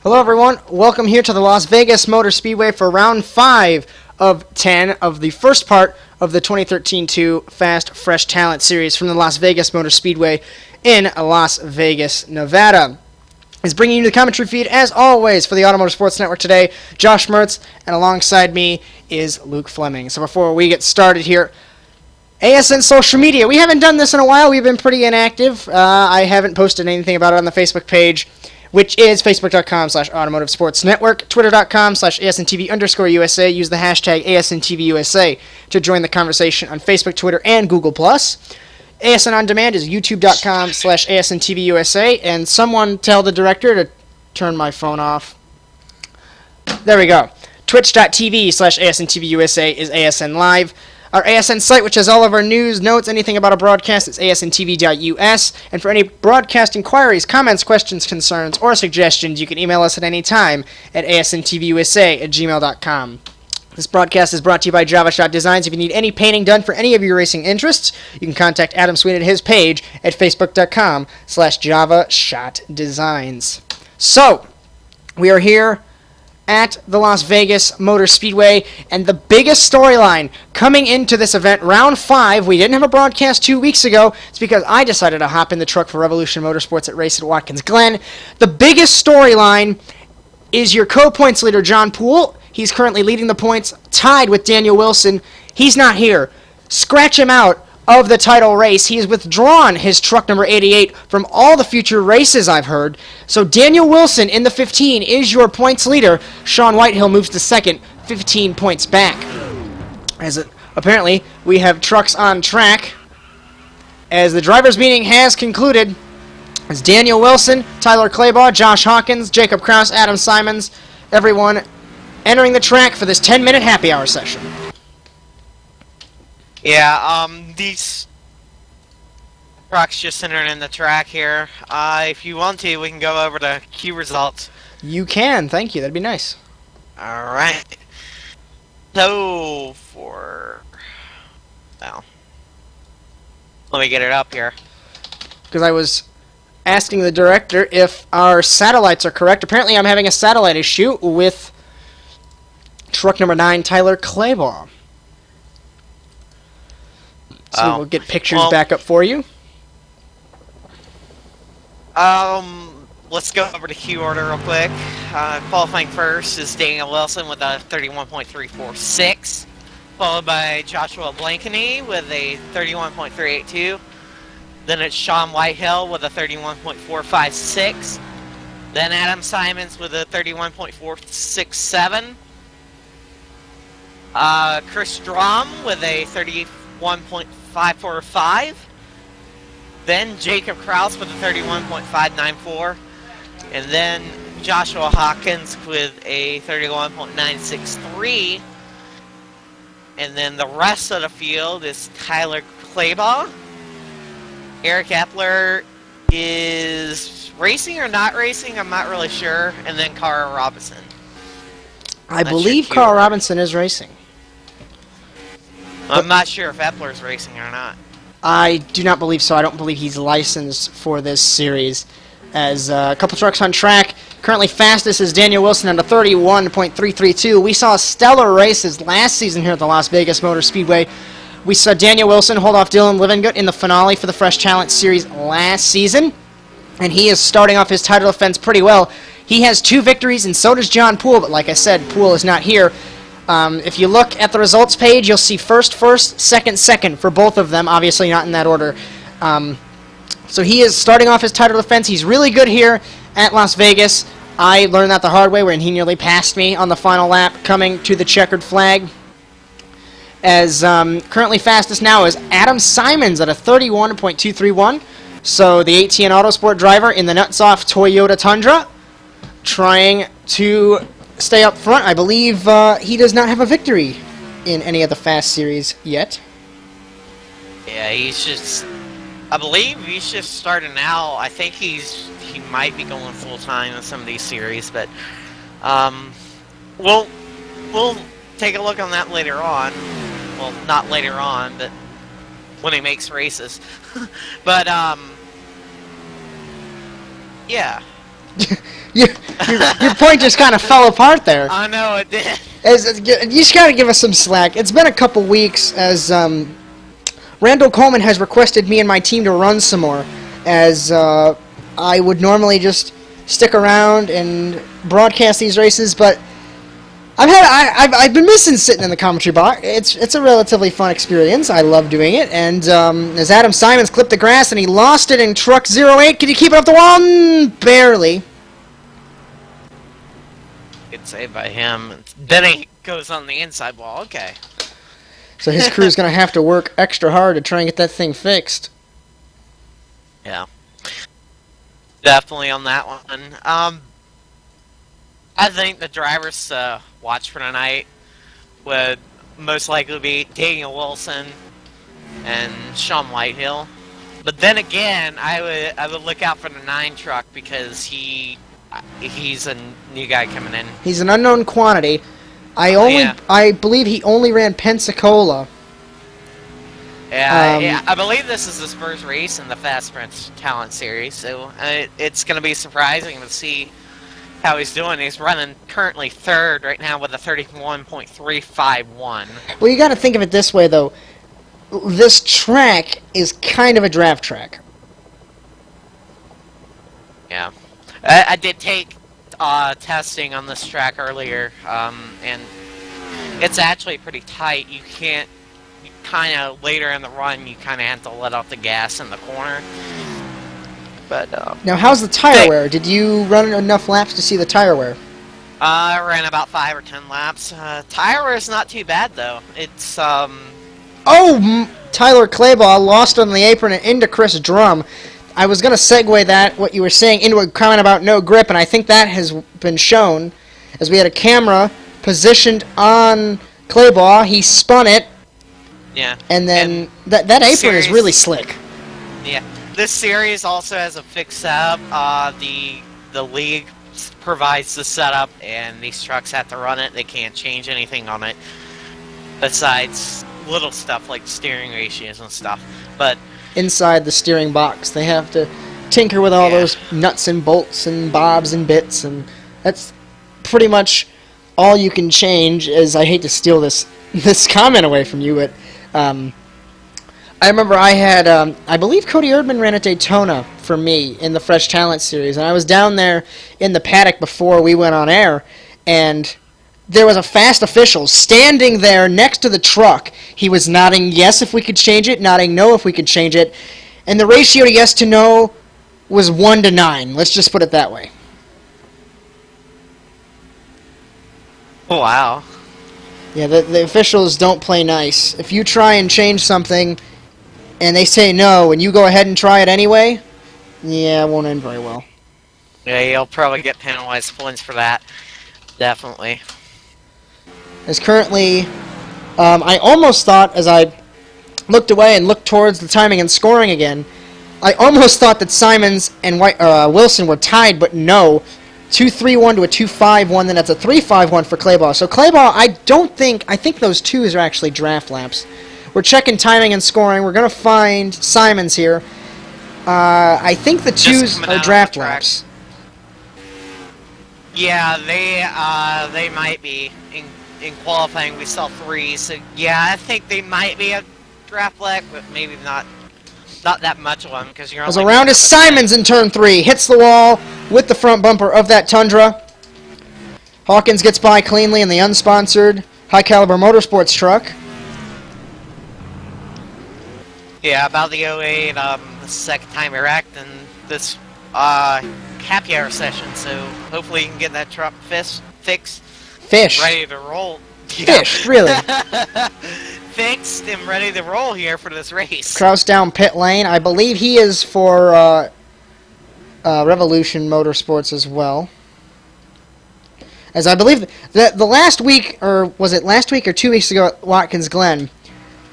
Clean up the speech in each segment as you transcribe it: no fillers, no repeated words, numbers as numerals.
Hello everyone, welcome here to the Las Vegas Motor Speedway for round 5 of 10 of the first part of the 2013-2 Fast Fresh Talent Series from the Las Vegas Motor Speedway in Las Vegas, Nevada. Is bringing you the commentary feed as always for the Automotive Sports Network today, Josh Mertz, and alongside me is Luke Fleming. So before we get started here, ASN social media. We haven't done this in a while. We've been pretty inactive. I haven't posted anything about it on the Facebook page, which is facebook.com/Automotive Sports Network, twitter.com/ASNTV_USA. Use the hashtag ASNTVUSA to join the conversation on Facebook, Twitter, and Google+. ASN On Demand is youtube.com/ASNTVUSA, and someone tell the director to turn my phone off. There we go. Twitch.tv/ASNTVUSA is ASN Live. Our ASN site, which has all of our news, notes, anything about a broadcast, is asntv.us. And for any broadcast inquiries, comments, questions, concerns, or suggestions, you can email us at any time at asntvusa@gmail.com. This broadcast is brought to you by Java Shot Designs. If you need any painting done for any of your racing interests, you can contact Adam Sweeney at his page at facebook.com/Java Shot Designs. So, we are here at the Las Vegas Motor Speedway, and the biggest storyline coming into this event, round 5, we didn't have a broadcast 2 weeks ago. It's because I decided to hop in the truck for Revolution Motorsports at Race at Watkins Glen. The biggest storyline is your co-points leader, John Poole. He's currently leading the points, tied with Daniel Wilson. He's not here. Scratch him out of the title race. He has withdrawn his truck number 88 from all the future races, I've heard. So Daniel Wilson in the 15 is your points leader. Sean Whitehill moves to second, 15 points back. Apparently, we have trucks on track. As the drivers' meeting has concluded, it's Daniel Wilson, Tyler Claybaugh, Josh Hawkins, Jacob Kraus, Adam Simons, everyone entering the track for this 10-minute happy hour session. Yeah, these trucks just entering in the track here. If you want to, we can go over to Q results. You can, thank you, that'd be nice. Alright. So, well, let me get it up here. Because I was asking the director if our satellites are correct. Apparently I'm having a satellite issue with truck number 9, Tyler Claybaugh. So we'll get pictures back up for you. Let's go over to Q order real quick. Qualifying first is Daniel Wilson with a 31.346, followed by Joshua Blankeny with a 31.382. Then it's Sean Whitehill with a 31.456. Then Adam Simons with a 31.467. Chris Drum with a 31.545. Then Jacob Kraus with a 31.594. And then Joshua Hawkins with a 31.963. And then the rest of the field is Tyler Claybaugh. Eric Epler is racing or not racing, I'm not really sure. And then Cara Robinson. I believe Carl Robinson is racing. I'm not sure if Epler's racing or not. I do not believe so. I don't believe he's licensed for this series. As a couple trucks on track. Currently fastest is Daniel Wilson at a 31.332. We saw stellar races last season here at the Las Vegas Motor Speedway. We saw Daniel Wilson hold off Dylan Livengood in the finale for the Fresh Talent Series last season. And he is starting off his title defense pretty well. He has 2 victories, and so does John Poole. But like I said, Poole is not here. If you look at the results page, you'll see first, second for both of them. Obviously not in that order. So he is starting off his title defense. He's really good here at Las Vegas. I learned that the hard way when he nearly passed me on the final lap coming to the checkered flag. As currently fastest now is Adam Simons at a 31.231. So the ATN Autosport driver in the nuts-off Toyota Tundra trying to stay up front. I believe he does not have a victory in any of the Fast Series yet. Yeah, he's just... I believe he's just starting out. I think he might be going full-time in some of these series, but we'll take a look on that later on. Well, not later on, but when he makes races. But, yeah. Your point just kind of fell apart there. I know it did. You just got to give us some slack. It's been a couple weeks as Randall Coleman has requested me and my team to run some more, as I would normally just stick around and broadcast these races, but I've been missing sitting in the commentary box. It's a relatively fun experience. I love doing it. And as Adam Simons clipped the grass and he lost it in truck 08, can you keep it off the wall? Barely. Good save by him. Then he goes on the inside wall. Okay. So his crew's going to have to work extra hard to try and get that thing fixed. Yeah. Definitely on that one. I think the driver's watch for tonight would most likely be Daniel Wilson and Sean Whitehill. But then again, I would look out for the 9 truck because he's a new guy coming in. He's an unknown quantity. I believe he only ran Pensacola. Yeah, I believe this is his first race in the Fast Sprint Talent Series, so it's going to be surprising to see how he's doing. He's running currently 3rd right now with a 31.351. Well, you got to think of it this way, though. This track is kind of a draft track. Yeah. I did take testing on this track earlier, and it's actually pretty tight. You can't, kind of later in the run, you kind of have to let off the gas in the corner. But now, how's the tire wear? Did you run enough laps to see the tire wear? I ran about 5 or 10 laps. Tire wear is not too bad though. It's Tyler Claybaugh lost on the apron and into Chris Drum. I was going to segue that, what you were saying, into a comment about no grip, and I think that has been shown, as we had a camera positioned on Claybaugh. He spun it. Yeah. And then that apron is really slick. Yeah. This series also has a fixed setup. The league provides the setup, and these trucks have to run it. They can't change anything on it besides little stuff like steering ratios and stuff. But inside the steering box, they have to tinker with all those nuts and bolts and bobs and bits, and that's pretty much all you can change. Is I hate to steal this comment away from you, but I remember I had, I believe Cody Erdman ran at Daytona for me in the Fresh Talent Series, and I was down there in the paddock before we went on air, and there was a fast official standing there next to the truck. He was nodding yes if we could change it, nodding no if we could change it, and the ratio to yes to no was 1 to 9. Let's just put it that way. Oh, wow. Yeah, the officials don't play nice. If you try and change something and they say no, and you go ahead and try it anyway, yeah, it won't end very well. Yeah, you'll probably get penalized points for that. Definitely. As currently, I almost thought, as I looked away and looked towards the timing and scoring again, I almost thought that Simons and Wilson were tied, but no. 2-3-1 to a 2-5-1, then that's a 3-5-1 for Claybaugh. So Claybaugh, I think those 2s are actually draft laps. We're checking timing and scoring. We're going to find Simons here. I think the 2s are draft laps. Yeah, they might be. In qualifying, we saw 3, so yeah, I think they might be a draft lap, but maybe not that much of them, because you're as around as Simons in turn 3 hits the wall with the front bumper of that Tundra. Hawkins gets by cleanly in the unsponsored High Caliber Motorsports truck. Yeah, about the 08, the second time we wrecked in this happy hour session, so hopefully you can get that truck fixed. Ready to roll. Fish, really. Fixed and ready to roll here for this race. Kraus down pit lane. I believe he is for Revolution Motorsports as well. As I believe that the last week, or was it last week or 2 weeks ago at Watkins Glen,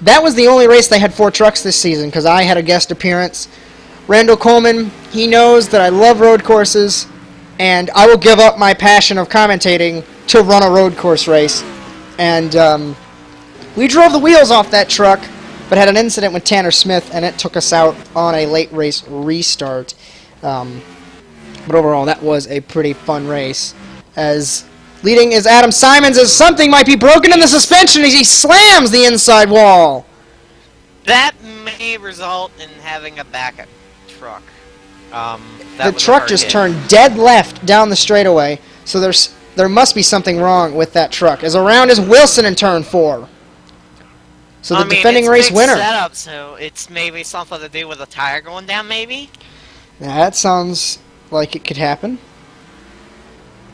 that was the only race they had 4 trucks this season, because I had a guest appearance. Randall Coleman, he knows that I love road courses, and I will give up my passion of commentating to run a road course race. And we drove the wheels off that truck, but had an incident with Tanner Smith, and it took us out on a late race restart. But overall, that was a pretty fun race. As leading is Adam Simons, as something might be broken in the suspension as he slams the inside wall. That may result in having a backup truck. The truck just turned dead left down the straightaway, so there must be something wrong with that truck. As around is Wilson in turn 4. So the defending race winner. Setup, so it's maybe something to do with the tire going down, maybe? Yeah, that sounds like it could happen.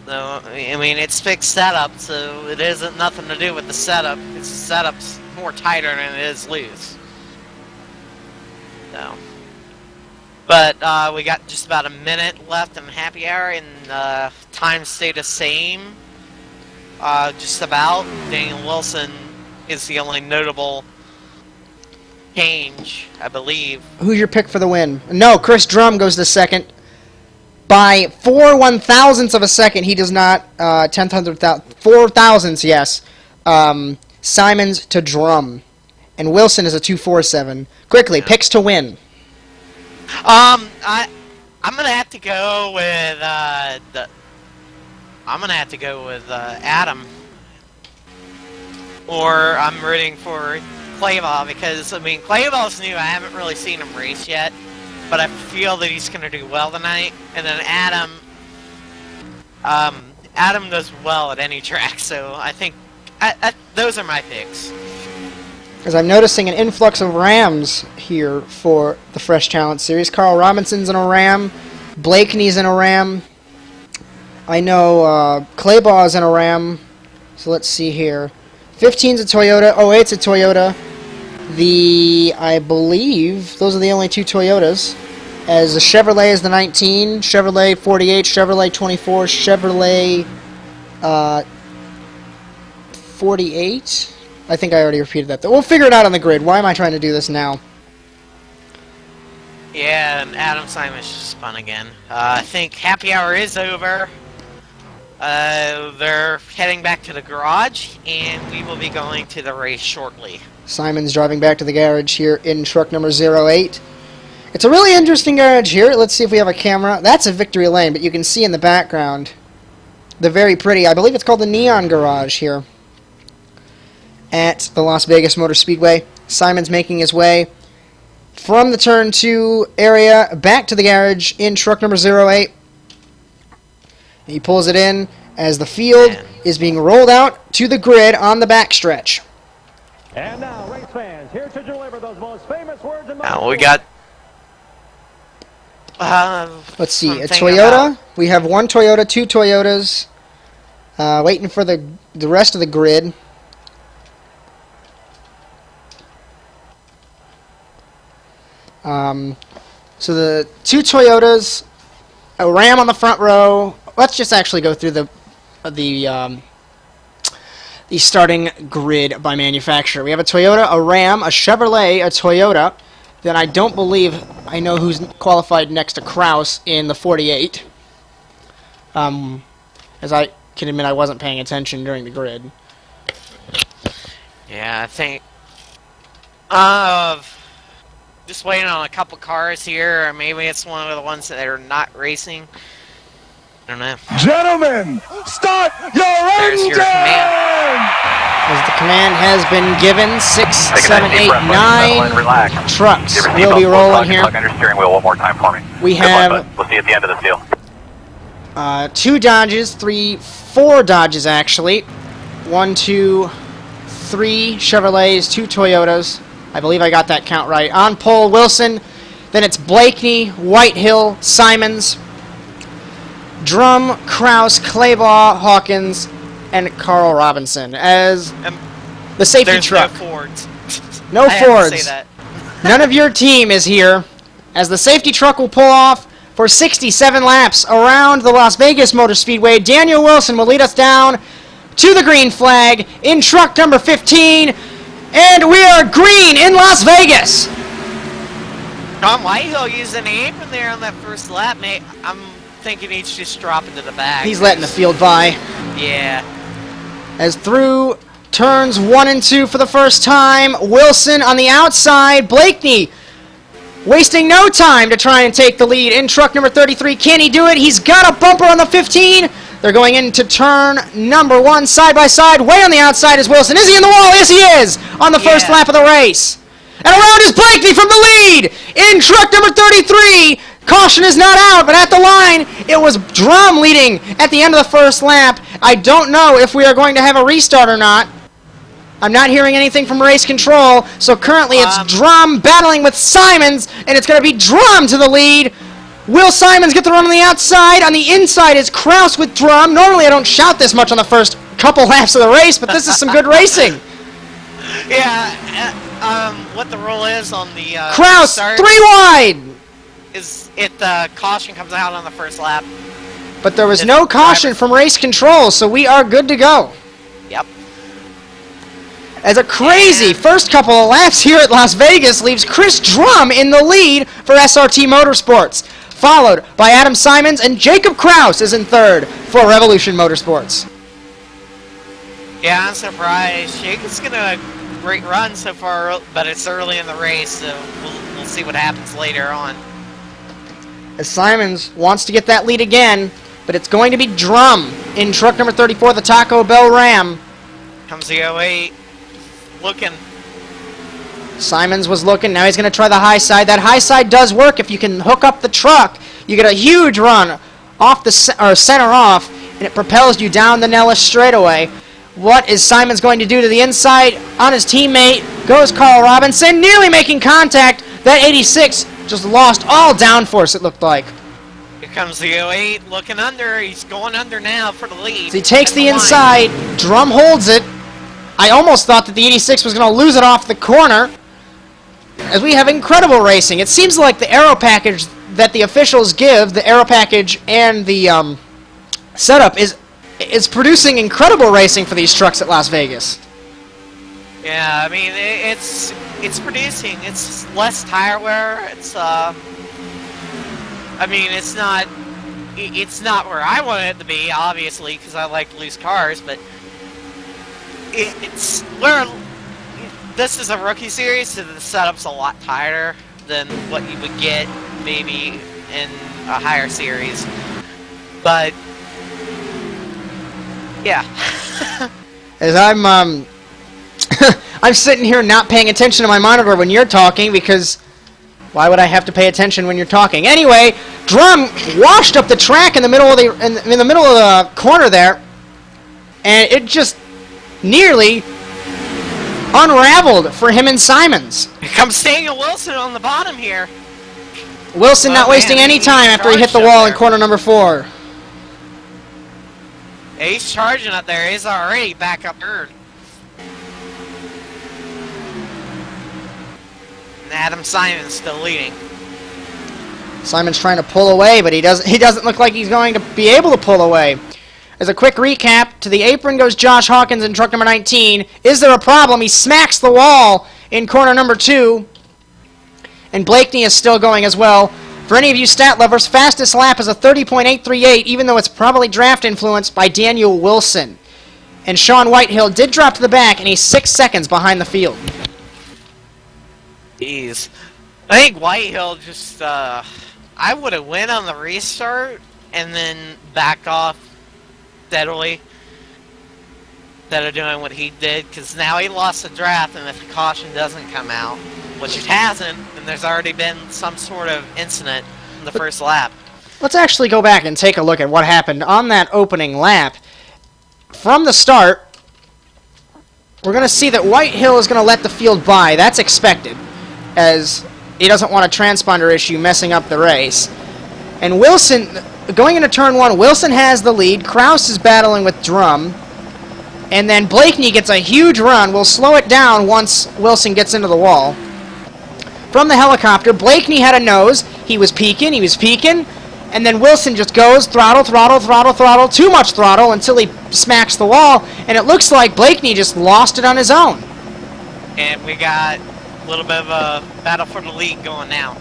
So, I mean, it's fixed setup, so it isn't nothing to do with the setup. It's the setup's more tighter than it is loose. So, but we got just about a minute left in happy hour, and time stayed the same. Just about. Daniel Wilson is the only notable change, I believe. Who's your pick for the win? No, Chris Drum goes to second. By 4 1/1000ths of a second, he does not, 4 thousandths, yes. Simons to Drum. And Wilson is a 247. Quickly, picks to win. I'm gonna have to go with Adam. Or I'm rooting for Clayball because, I mean, Clayball's new. I haven't really seen him race yet, but I feel that he's going to do well tonight. And then Adam, Adam does well at any track, so I think those are my picks. As I'm noticing an influx of Rams here for the Fresh Talent Series. Carl Robinson's in a Ram. Blakeney's in a Ram. I know Clayball's in a Ram. So let's see here. 15's a Toyota. 08's a Toyota. I believe those are the only 2 Toyotas. As the Chevrolet is the 19, Chevrolet 48, Chevrolet 24, Chevrolet 48. I think I already repeated that. We'll figure it out on the grid. Why am I trying to do this now? Yeah, and Adam Simons just spun again. I think happy hour is over. They're heading back to the garage, and we will be going to the race shortly. Simon's driving back to the garage here in truck number 08. It's a really interesting garage here. Let's see if we have a camera. That's a victory lane, but you can see in the background the very pretty, I believe it's called the Neon Garage here at the Las Vegas Motor Speedway. Simon's making his way from the turn 2 area back to the garage in truck number 08. He pulls it in as the field is being rolled out to the grid on the backstretch. And now, race fans, here to deliver those most famous words in now we got. Let's see, a Toyota. We have 1 Toyota, 2 Toyotas. Waiting for the rest of the grid. So the 2 Toyotas, a Ram on the front row. Let's just actually go through the starting grid by manufacturer. We have a Toyota, a Ram, a Chevrolet, a Toyota. Then I don't believe I know who's qualified next to Kraus in the 48. As I can admit, I wasn't paying attention during the grid. Yeah, I think. Just waiting on a couple cars here, or maybe it's one of the ones that are not racing. I don't know. Gentlemen, start your There's your command. As the command has been given, 6, 7, 8, 9 trucks will be rolling here. Plug under steering wheel one more time for me. We have we'll see you at the end of this deal. 2 Dodges, 4 Dodges actually. 1, 2, 3 Chevrolets, 2 Toyotas. I believe I got that count right. On pole, Wilson. Then it's Blakeney, Whitehill, Simons, Drum, Kraus, Claybaugh, Hawkins, and Carl Robinson as the safety truck. No Fords. No I Fords. Have to say that. None of your team is here as the safety truck will pull off for 67 laps around the Las Vegas Motor Speedway. Daniel Wilson will lead us down to the green flag in truck number 15. And we are green in Las Vegas. Tom Whitehill using the apron there on that first lap, mate. I'm thinking he's just dropping to the back. He's letting the field by. Yeah. As through turns 1 and 2 for the first time, Wilson on the outside. Blakeney wasting no time to try and take the lead in truck number 33. Can he do it? He's got a bumper on the 15. They're going into turn number 1, side by side. Way on the outside is Wilson. Is he in the wall? Yes, he is on the first lap of the race. And around is Blakeney from the lead in truck number 33. Caution is not out, but at the line, it was Drum leading at the end of the first lap. I don't know if we are going to have a restart or not. I'm not hearing anything from race control, so currently it's Drum battling with Simons, and it's going to be Drum to the lead. Will Simons get the run on the outside? On the inside is Kraus with Drum. Normally I don't shout this much on the first couple laps of the race, but this is some good racing. Yeah, what the rule is on the Kraus, start 3 wide! is it the caution comes out on the first lap. But there was no caution from race control, so we are good to go. Yep. As a crazy first couple of laps here at Las Vegas leaves Chris Drum in the lead for SRT Motorsports, followed by Adam Simons, and Jacob Kraus is in third for Revolution Motorsports. Yeah, I'm surprised. Jacob's going to great run so far, but it's early in the race, so we'll see what happens later on. As Simons wants to get that lead again, but it's going to be Drum in truck number 34, the Taco Bell Ram. Comes the 08, looking. Simons was looking, now he's going to try the high side. That high side does work if you can hook up the truck. You get a huge run off the center off, and it propels you down the Nellis straightaway. What is Simons going to do to the inside? On his teammate goes Carl Robinson, nearly making contact. That 86 just lost all downforce, it looked like. Here comes the 08, looking under. He's going under now for the lead. So he takes the inside. Drum holds it. I almost thought that the 86 was going to lose it off the corner. As we have incredible racing. It seems like the aero package that the officials give, the aero package and the setup, is producing incredible racing for these trucks at Las Vegas. Yeah, I mean, it's producing. It's less tire wear. It's I mean, it's not where I want it to be, obviously, because I like loose cars, but it's where this is a rookie series, so the setup's a lot tighter than what you would get maybe in a higher series. But yeah. As I'm I'm sitting here not paying attention to my monitor when you're talking, because why would I have to pay attention when you're talking? Anyway, Drum washed up the track in the middle of the corner there, and it just nearly unraveled for him and Simons. Here comes Daniel Wilson on the bottom here. Wilson not wasting any time after he hit the wall in corner number 4. Yeah, he's charging up there. He's already back up third. And Adam Simons still leading. Simons trying to pull away, but he doesn't look like he's going to be able to pull away. As a quick recap, to the apron goes Josh Hawkins in truck number 19. Is there a problem? He smacks the wall in corner number 2. And Blakeney is still going as well. For any of you stat lovers, fastest lap is a 30.838, even though it's probably draft influenced by Daniel Wilson. And Sean Whitehill did drop to the back, and he's 6 seconds behind the field. Jeez. I think Whitehill just, I would have went on the restart and then backed off steadily instead of doing what he did, because now he lost the draft, and if the caution doesn't come out, which it hasn't, then there's already been some sort of incident in the first lap. Let's actually go back and take a look at what happened on that opening lap. From the start, we're going to see that Whitehill is going to let the field by. That's expected, as he doesn't want a transponder issue messing up the race. And Wilson, going into turn 1, Wilson has the lead. Kraus is battling with Drum. And then Blakeney gets a huge run. We'll slow it down once Wilson gets into the wall. From the helicopter, Blakeney had a nose. He was peaking. And then Wilson just goes throttle, too much throttle until he smacks the wall. And it looks like Blakeney just lost it on his own. And we got a little bit of a battle for the lead going now.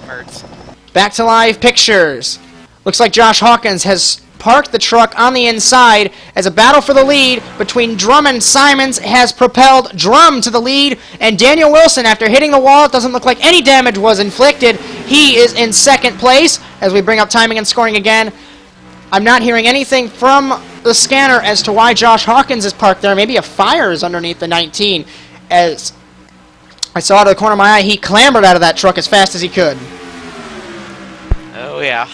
Mertz. Back to live pictures. Looks like Josh Hawkins has parked the truck on the inside as a battle for the lead between Drum and Simons has propelled Drum to the lead, and Daniel Wilson, after hitting the wall, it doesn't look like any damage was inflicted. He is in second place. As we bring up timing and scoring again, I'm not hearing anything from the scanner as to why Josh Hawkins is parked there. Maybe a fire is underneath the 19. As I saw out of the corner of my eye, he clambered out of that truck as fast as he could. Oh yeah,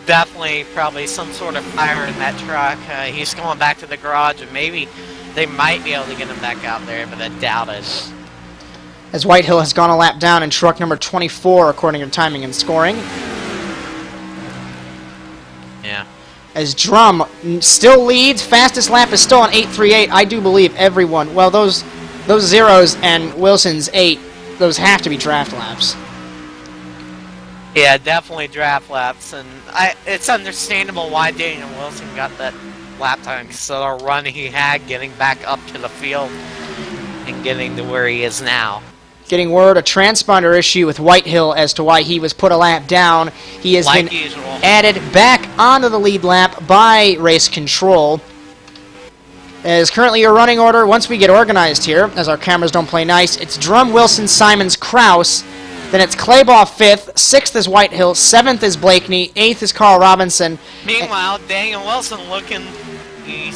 definitely probably some sort of fire in that truck. He's going back to the garage, and maybe they might be able to get him back out there, but I doubt it. As Whitehill has gone a lap down in truck number 24, according to timing and scoring. Yeah. As Drum still leads, fastest lap is still on 8:38. I do believe everyone, well, those zeros and Wilson's 8, those have to be draft laps. Yeah, definitely draft laps, and it's understandable why Daniel Wilson got that lap time, because of the run he had getting back up to the field and getting to where he is now. Getting word, a transponder issue with Whitehill as to why he was put a lap down. He has Like been usual. added back onto the lead lap by race control. As currently your running order, once we get organized here, as our cameras don't play nice, it's Drum, Wilson, Simons, Kraus. Then it's Claybaugh 5th, 6th is Whitehill, 7th is Blakeney, 8th is Carl Robinson. Meanwhile, Daniel Wilson looking, he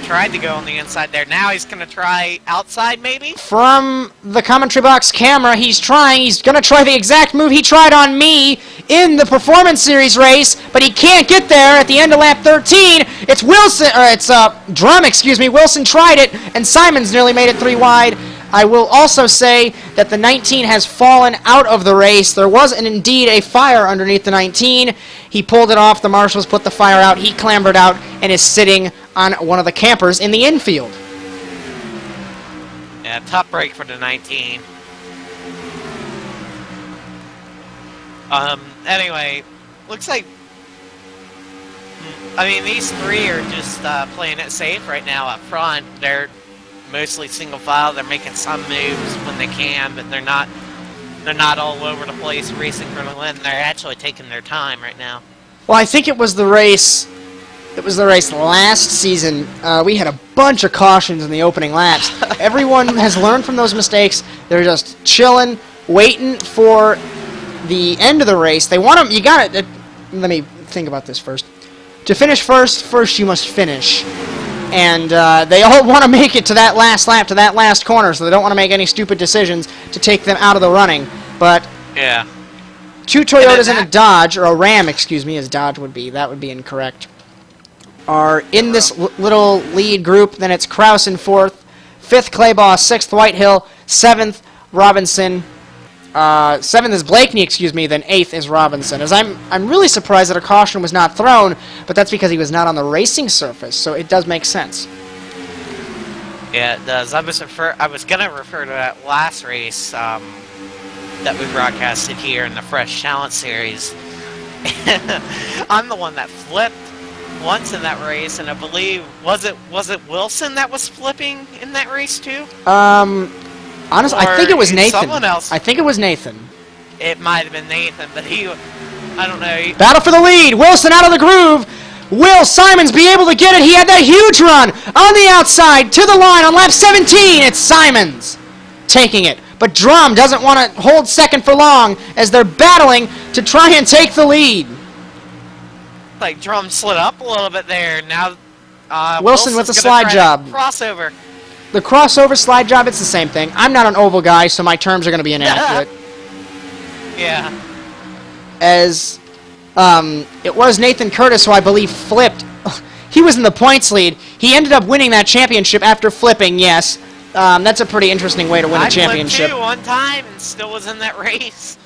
tried to go on the inside there. Now he's going to try outside, maybe? From the commentary box camera, he's going to try the exact move he tried on me in the Performance Series race, but he can't get there at the end of lap 13. It's Drum, excuse me. Wilson tried it, and Simons nearly made it 3 wide. I will also say that the 19 has fallen out of the race. There was indeed a fire underneath the 19. He pulled it off. The marshals put the fire out. He clambered out and is sitting on one of the campers in the infield. Yeah, tough break for the 19. Anyway, looks like, I mean, these three are just playing it safe right now up front. They're mostly single file. They're making some moves when they can, but they're not all over the place racing for the win. They're actually taking their time right now. Well, I think it was the race. It was the race last season. We had a bunch of cautions in the opening laps. Everyone has learned from those mistakes. They're just chilling, waiting for the end of the race. They want to. You got it. Let me think about this first. To finish first you must finish. And they all want to make it to that last lap, to that last corner, so they don't want to make any stupid decisions to take them out of the running. But yeah, 2 Toyotas and a Dodge, or a Ram, excuse me, as Dodge would be. That would be incorrect. Are in this little lead group. Then it's Kraus in 4th, 5th Claybaugh, 6th Whitehill, 7th Robinson. 7th is Blakeney, excuse me, then 8th is Robinson. As I'm really surprised that a caution was not thrown, but that's because he was not on the racing surface, so it does make sense. Yeah, it does. I was gonna refer to that last race that we broadcasted here in the Fresh Challenge Series. I'm the one that flipped once in that race, and I believe was it Wilson that was flipping in that race too? Honestly, I think it was Nathan. Someone else. I think it was Nathan. It might have been Nathan, but I don't know. Battle for the lead. Wilson out of the groove. Will Simons be able to get it? He had that huge run on the outside to the line on lap 17. It's Simons taking it. But Drum doesn't want to hold second for long as they're battling to try and take the lead. Like Drum slid up a little bit there. Now Wilson with the Wilson's slide gonna try job. to crossover. The crossover slide job, it's the same thing. I'm not an oval guy, so my terms are going to be inaccurate. Yeah. As it was Nathan Curtis who I believe flipped. He was in the points lead. He ended up winning that championship after flipping, yes. That's a pretty interesting way to win a championship. I flipped too one time and still was in that race.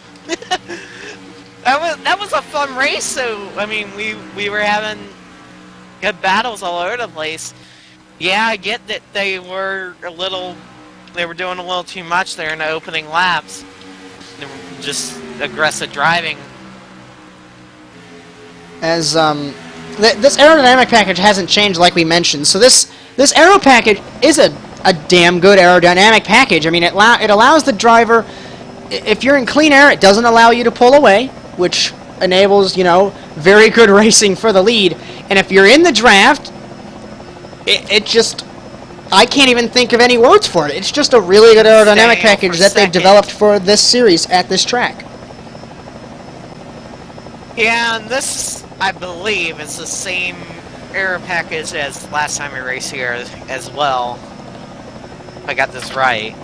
That was a fun race, so, I mean, we were having good battles all over the place. Yeah, I get that they were doing a little too much there in the opening laps. They were just aggressive driving. As this aerodynamic package hasn't changed like we mentioned, so this aero package is a damn good aerodynamic package. I mean, it allows the driver, if you're in clean air, it doesn't allow you to pull away, which enables, very good racing for the lead. And if you're in the draft, it just... I can't even think of any words for it. It's just a really good aerodynamic package that they've developed for this series at this track. Yeah, and this, I believe, is the same aero package as last time we raced here as well. If I got this right.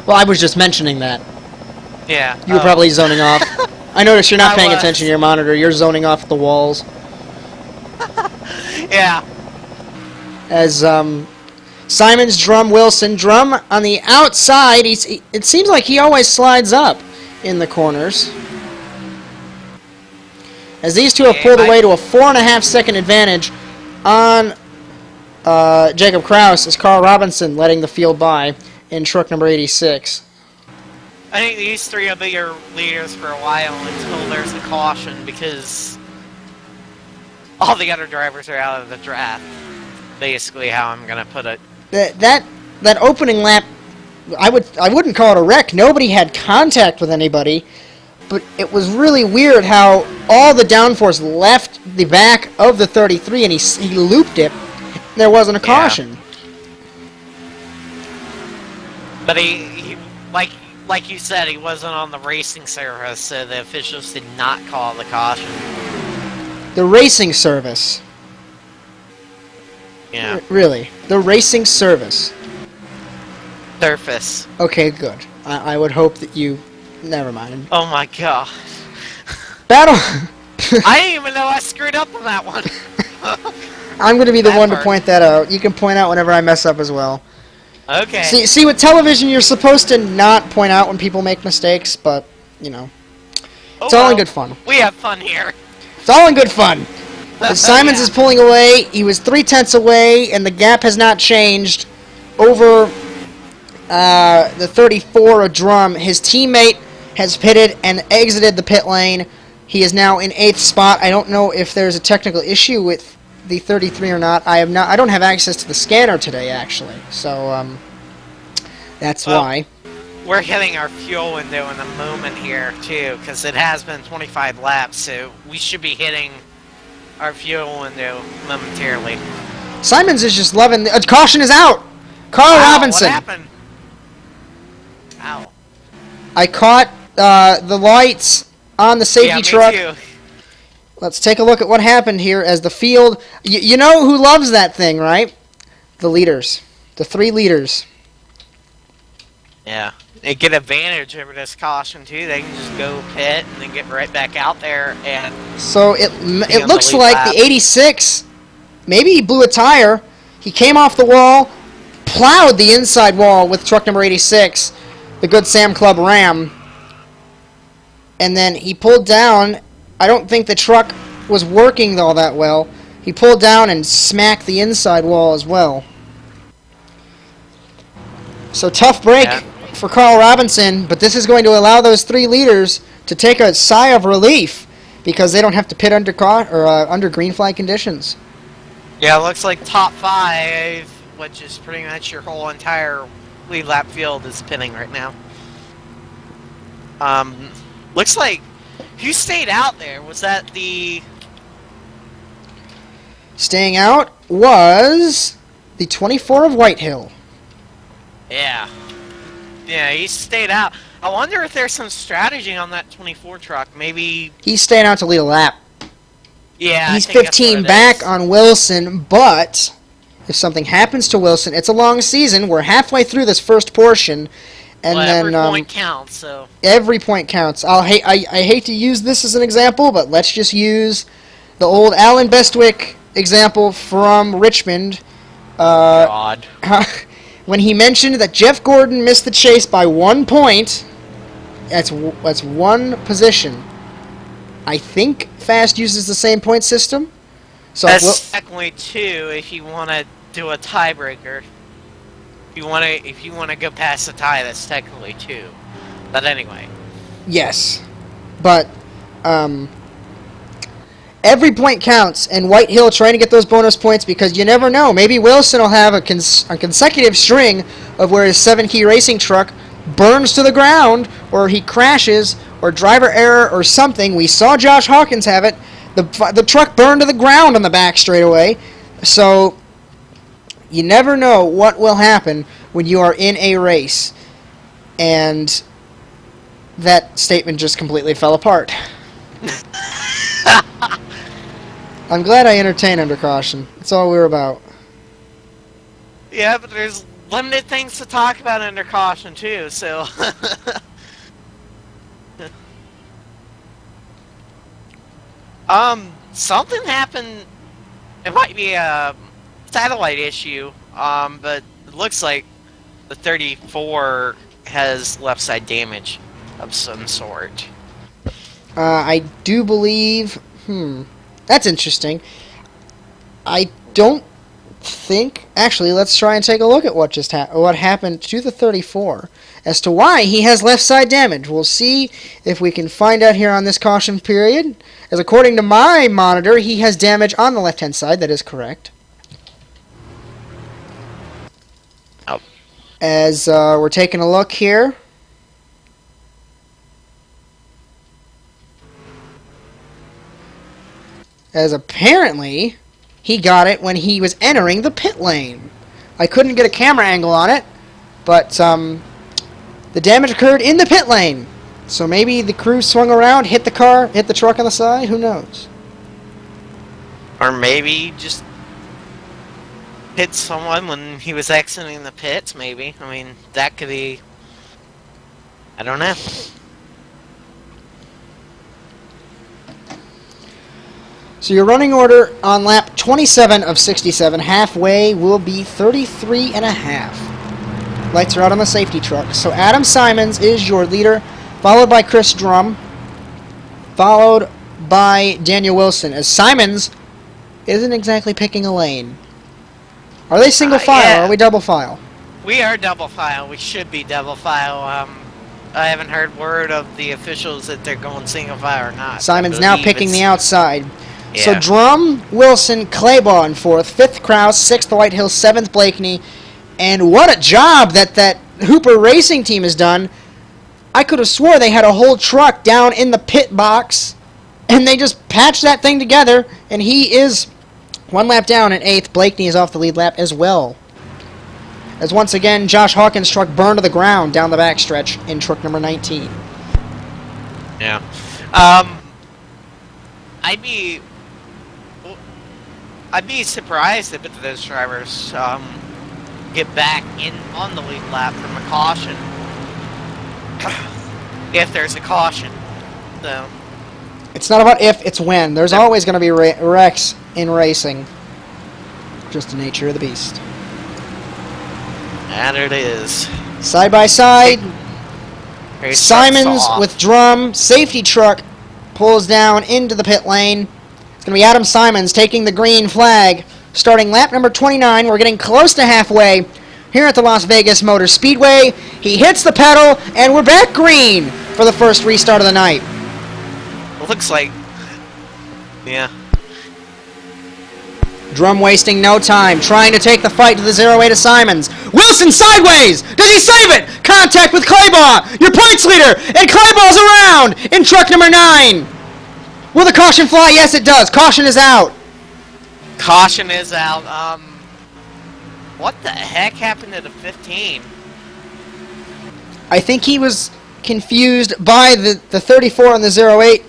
Well, I was just mentioning that. Yeah. You were probably zoning off. I noticed you're not paying attention to your monitor. You're zoning off at the walls. Yeah. As Simons, Drum, Wilson. Drum on the outside. It seems like he always slides up in the corners. As these two have pulled away to a 4.5 second advantage on Jacob Kraus, as Carl Robinson letting the field by in truck number 86. I think these three will be your leaders for a while until there's a caution, because all the other drivers are out of the draft. Basically, how I'm gonna put it. That opening lap, I wouldn't call it a wreck. Nobody had contact with anybody, but it was really weird how all the downforce left the back of the 33, and he looped it. And there wasn't a caution. Yeah. But he like you said, he wasn't on the racing service, so the officials did not call the caution. The racing service. Yeah. Really, the racing service. Surface. Okay, good. I would hope that you... Never mind. Oh my god. Battle... I didn't even know I screwed up on that one. I'm going to be the That one part. to point that out. You can point out whenever I mess up as well. Okay. See, with television, you're supposed to not point out when people make mistakes, but, you know. It's all in good fun. We have fun here. It's all in good fun. As Simons is pulling away, he was 3/10 away, and the gap has not changed over the 34 of Drum. His teammate has pitted and exited the pit lane. He is now in 8th spot. I don't know if there's a technical issue with the 33 or not. I don't have access to the scanner today, actually. So that's why. We're hitting our fuel window in a moment here too, because it has been 25 laps, so we should be hitting our fuel window momentarily. Simons is just loving the... caution is out! Carl Robinson. What happened? Ow. I caught the lights on the safety truck. Too. Let's take a look at what happened here as the field... You know who loves that thing, right? The leaders. The 3 leaders. Yeah. They get advantage over this caution too. They can just go pit and then get right back out there and... So it looks like the 86... Maybe he blew a tire. He came off the wall, plowed the inside wall with truck number 86, the Good Sam Club Ram. And then he pulled down... I don't think the truck was working all that well. He pulled down and smacked the inside wall as well. So tough break for Carl Robinson, but this is going to allow those 3 leaders to take a sigh of relief because they don't have to pit under green flag conditions. Yeah, it looks like top 5, which is pretty much your whole entire lead lap field, is pitting right now. Looks like... Who stayed out there? Was that the... Staying out was the 24 of Whitehill. Yeah. Yeah, he stayed out. I wonder if there's some strategy on that 24 truck. Maybe... He's staying out to lead a lap. Yeah, He's 15 back on Wilson, but if something happens to Wilson, it's a long season. We're halfway through this first portion. And every then point counts, so... Every point counts. I hate to use this as an example, but let's just use the old Alan Bestwick example from Richmond. God. When he mentioned that Jeff Gordon missed the chase by 1 point, that's 1 position. I think Fast uses the same point system. So that's technically 2 if you want to do a tiebreaker. If you want to go past the tie, that's technically 2. But anyway. Yes, but every point counts, and Whitehill trying to get those bonus points because you never know. Maybe Wilson will have a consecutive string of where his 7-key racing truck burns to the ground, or he crashes, or driver error, or something. We saw Josh Hawkins have it. The truck burned to the ground on the back straightaway. So you never know what will happen when you are in a race. And that statement just completely fell apart. I'm glad I entertain under caution. That's all we were about. Yeah, but there's limited things to talk about under caution too, so something happened. It might be a satellite issue, but it looks like the 34 has left side damage of some sort. I do believe... That's interesting. I don't think... Actually, let's try and take a look at what just what happened to the 34 as to why he has left side damage. We'll see if we can find out here on this caution period. As according to my monitor, he has damage on the left-hand side. That is correct. Oh. As we're taking a look here... as apparently he got it when he was entering the pit lane. I couldn't get a camera angle on it, but the damage occurred in the pit lane. So maybe the crew swung around, hit the car, hit the truck on the side, who knows? Or maybe just hit someone when he was exiting the pits, maybe. I mean, that could be... I don't know. So your running order on lap 27 of 67, halfway will be 33 and a half. Lights are out on the safety truck. So Adam Simons is your leader, followed by Chris Drum, followed by Daniel Wilson, as Simons isn't exactly picking a lane. Are they single file yeah. or are we double file? We are double file. We should be double file. I haven't heard word of the officials that they're going single file or not. Simons now picking the outside. Yeah. So Drum, Wilson, Claybaugh in 4th, 5th Kraus, 6th Whitehill, 7th Blakeney, and what a job that Hooper Racing team has done. I could have swore they had a whole truck down in the pit box, and they just patched that thing together, and he is one lap down in 8th. Blakeney is off the lead lap as well. As once again, Josh Hawkins' truck burned to the ground down the backstretch in truck number 19. Yeah. I'd be surprised if those drivers get back in on the lead lap from a caution. If there's a caution. So. It's not about if, it's when. There's always going to be wrecks in racing. Just the nature of the beast. And it is. Side by side, Race Simons starts off. with Drum. Safety truck pulls down into the pit lane. It's going to be Adam Simons taking the green flag. Starting lap number 29. We're getting close to halfway here at the Las Vegas Motor Speedway. He hits the pedal, and we're back green for the first restart of the night. Looks like... Yeah. Drum wasting no time, trying to take the fight to the 0-8 of Simons. Wilson sideways! Does he save it? Contact with Claybaugh, your points leader, and Claybaugh's around in truck number 9. Will the caution fly? Yes, it does. Caution is out. Caution is out. What the heck happened to the 15? I think he was confused by the 34 on the 0-8,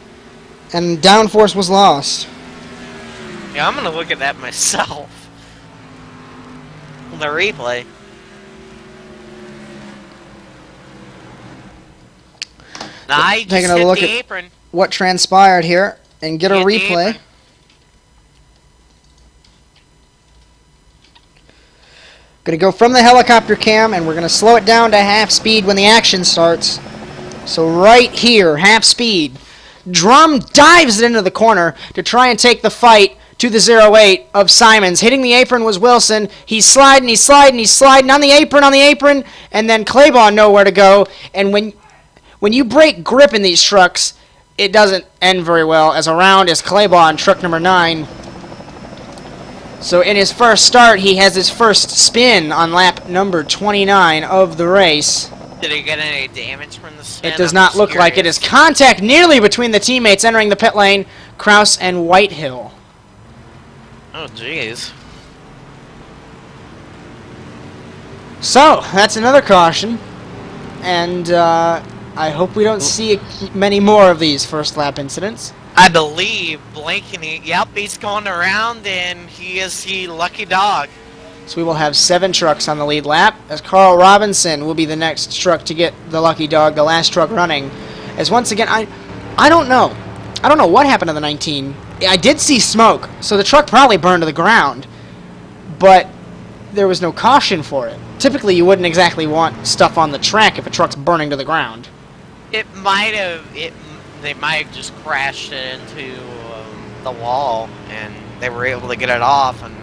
and downforce was lost. Yeah, I'm gonna look at that myself. The replay. Nah, I just Taking a hit look the at apron. what transpired here and get a Hit the replay. apron. Going to go from the helicopter cam, and we're going to slow it down to half speed when the action starts. So right here, half speed. Drum dives it into the corner to try and take the fight to the 0-8 of Simons. Hitting the apron was Wilson. He's sliding, he's sliding, he's sliding on the apron, and then Claybaugh nowhere to go. And when you break grip in these trucks, it doesn't end very well, as around is Claybaugh in truck number 9. So in his first start, he has his first spin on lap number 29 of the race. Did he get any damage from the spin? It does not look like it is. Contact nearly between the teammates entering the pit lane. Kraus and Whitehill. Oh, jeez. So, that's another caution. And I hope we don't see many more of these first lap incidents. I believe Blankeny, yep, he's going around, and he is the lucky dog. So we will have 7 trucks on the lead lap, as Carl Robinson will be the next truck to get the lucky dog, the last truck running. As once again, I don't know. I don't know what happened to the 19. I did see smoke, so the truck probably burned to the ground, but there was no caution for it. Typically, you wouldn't exactly want stuff on the track if a truck's burning to the ground. It might have, they might have just crashed it into the wall, and they were able to get it off, and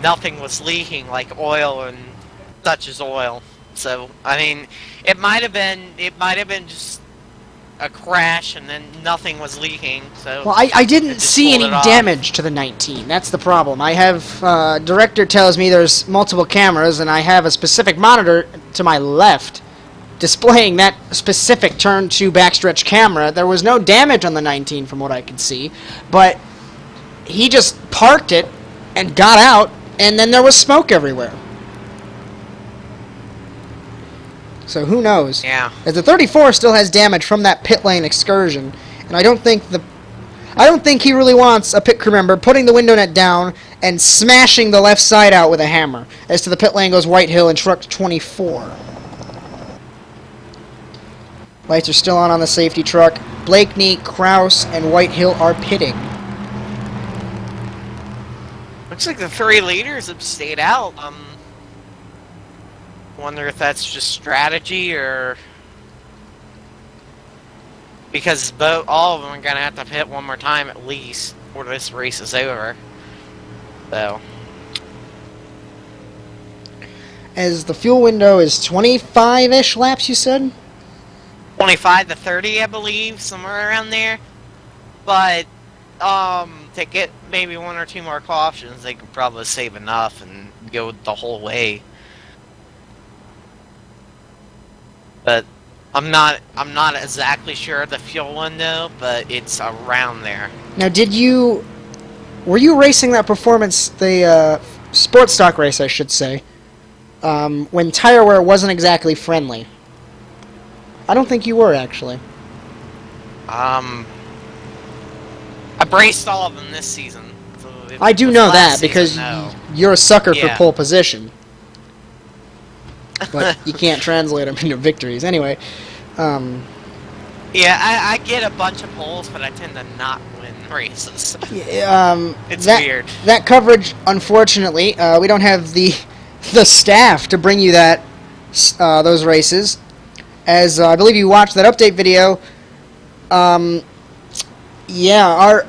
nothing was leaking like oil and such as oil. So I mean, it might have been just a crash, and then nothing was leaking. So well, I didn't see any damage to the 19. That's the problem. I have director tells me there's multiple cameras, and I have a specific monitor to my left displaying that specific turn 2 backstretch camera. There was no damage on the 19 from what I could see, but he just parked it and got out, and then there was smoke everywhere. So who knows? Yeah. As the 34 still has damage from that pit lane excursion, and I don't think he really wants a pit crew member putting the window net down and smashing the left side out with a hammer. As to the pit lane goes Whitehill and truck 24. Lights are still on the safety truck. Blakeney, Kraus, and Whitehill are pitting. Looks like the 3 leaders have stayed out. Wonder if that's just strategy, or because all of them are gonna have to pit one more time at least before this race is over. So, as the fuel window is 25-ish laps, you said? 25 to 30, I believe, somewhere around there. But to get maybe 1 or 2 more cautions, they could probably save enough and go the whole way. But I'm not exactly sure of the fuel window, but it's around there. Now, were you racing that performance, the sports stock race, I should say, when tire wear wasn't exactly friendly? I don't think you were, actually. I braced all of them this season. So I do know that, because you're a sucker for pole position. But you can't translate them into victories. Anyway. Yeah, I get a bunch of poles, but I tend to not win races. It's weird. That coverage, unfortunately, we don't have the staff to bring you those races. As I believe you watched that update video, yeah,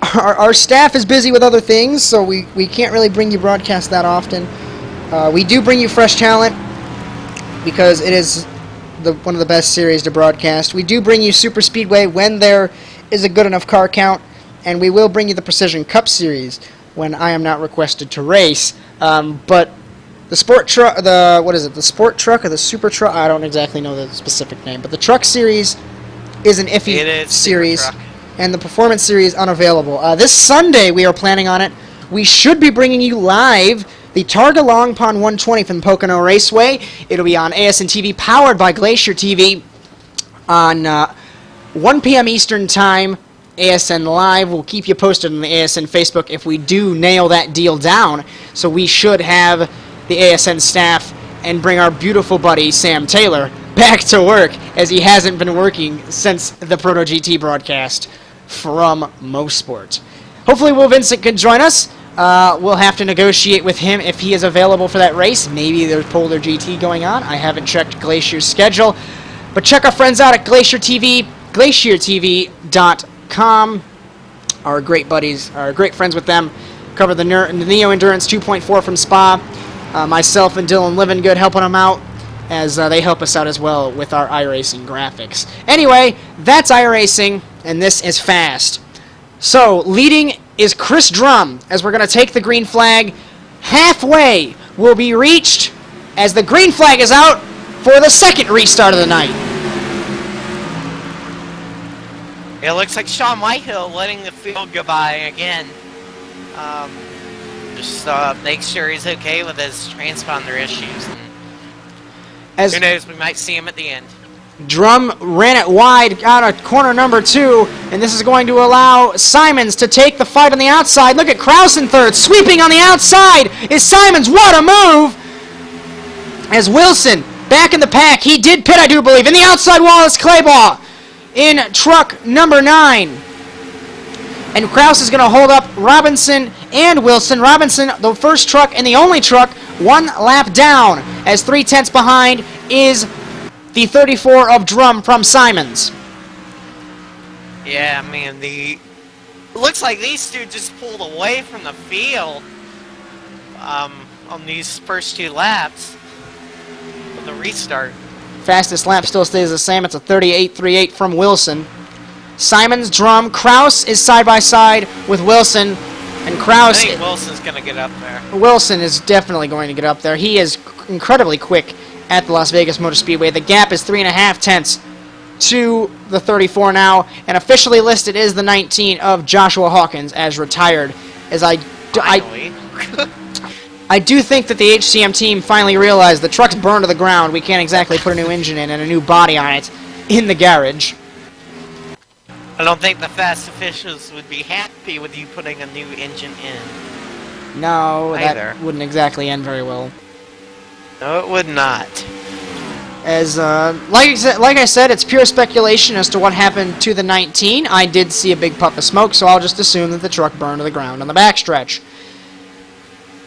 our staff is busy with other things, so we can't really bring you broadcast that often. We do bring you fresh talent because it is one of the best series to broadcast. We do bring you Super Speedway when there is a good enough car count, and we will bring you the Precision Cup Series when I am not requested to race. But the sport truck, the sport truck or the super truck, I don't exactly know the specific name, but the truck series is an iffy series, and the performance series unavailable. This Sunday we are planning on it. We should be bringing you live the Targa Long Pond 120 from Pocono Raceway. It'll be on ASN TV, powered by Glacier TV, on 1 p.m. Eastern Time. ASN Live. We'll keep you posted on the ASN Facebook if we do nail that deal down. So we should have the ASN staff and bring our beautiful buddy Sam Taylor back to work, as he hasn't been working since the Proto GT broadcast from Mosport. Hopefully Will Vincent can join us. We'll have to negotiate with him if he is available for that race. Maybe there's Polar GT going on. I haven't checked Glacier's schedule. But check our friends out at Glacier TV, glaciertv.com. Our great buddies, our great friends with them, cover the Neo Endurance 2.4 from Spa. Myself and Dylan Livingood helping them out, as they help us out as well with our iRacing graphics. Anyway, that's iRacing, and this is Fast. So, leading is Chris Drum, as we're going to take the green flag. Halfway will be reached as the green flag is out for the second restart of the night. It looks like Sean Whitehill letting the field go by again. Just make sure he's okay with his transponder issues. And who knows, we might see him at the end. Drum ran it wide out of corner number 2, and this is going to allow Simons to take the fight on the outside. Look at Kraus in third, sweeping on the outside is Simons. What a move! As Wilson back in the pack, he did pit, I do believe. In the outside wall is Claybaugh in truck number 9. And Kraus is going to hold up Robinson and Wilson. Robinson, the first truck and the only truck, 1 lap down, as 3/10 behind is the 34 of Drum from Simons. Yeah, man, it looks like these two just pulled away from the field on these first 2 laps of the restart. Fastest lap still stays the same. It's a 38.38 from Wilson. Simons, Drum, Kraus is side by side with Wilson, and Kraus. I think Wilson's going to get up there. Wilson is definitely going to get up there. He is incredibly quick at the Las Vegas Motor Speedway. The gap is 3.5 tenths to the 34 now, and officially listed is the 19 of Joshua Hawkins as retired. As I do think that the HCM team finally realized the truck's burned to the ground. We can't exactly put a new engine in and a new body on it in the garage. I don't think the fast officials would be happy with you putting a new engine in. No, either. That wouldn't exactly end very well. No, it would not. As like I said, it's pure speculation as to what happened to the 19. I did see a big puff of smoke, so I'll just assume that the truck burned to the ground on the backstretch.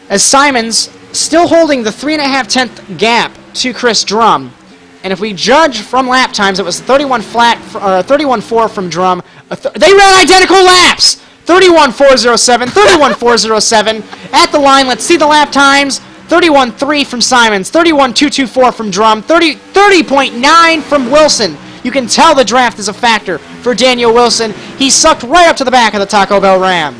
As Simons still holding the 3.5 gap to Chris Drum, and if we judge from lap times, it was 31.4 from Drum. They ran identical laps. 31.407, 31.407 at the line. Let's see the lap times. 31.3 from Simons, 31.224 from Drum, 30.9 from Wilson. You can tell the draft is a factor for Daniel Wilson. He sucked right up to the back of the Taco Bell Ram.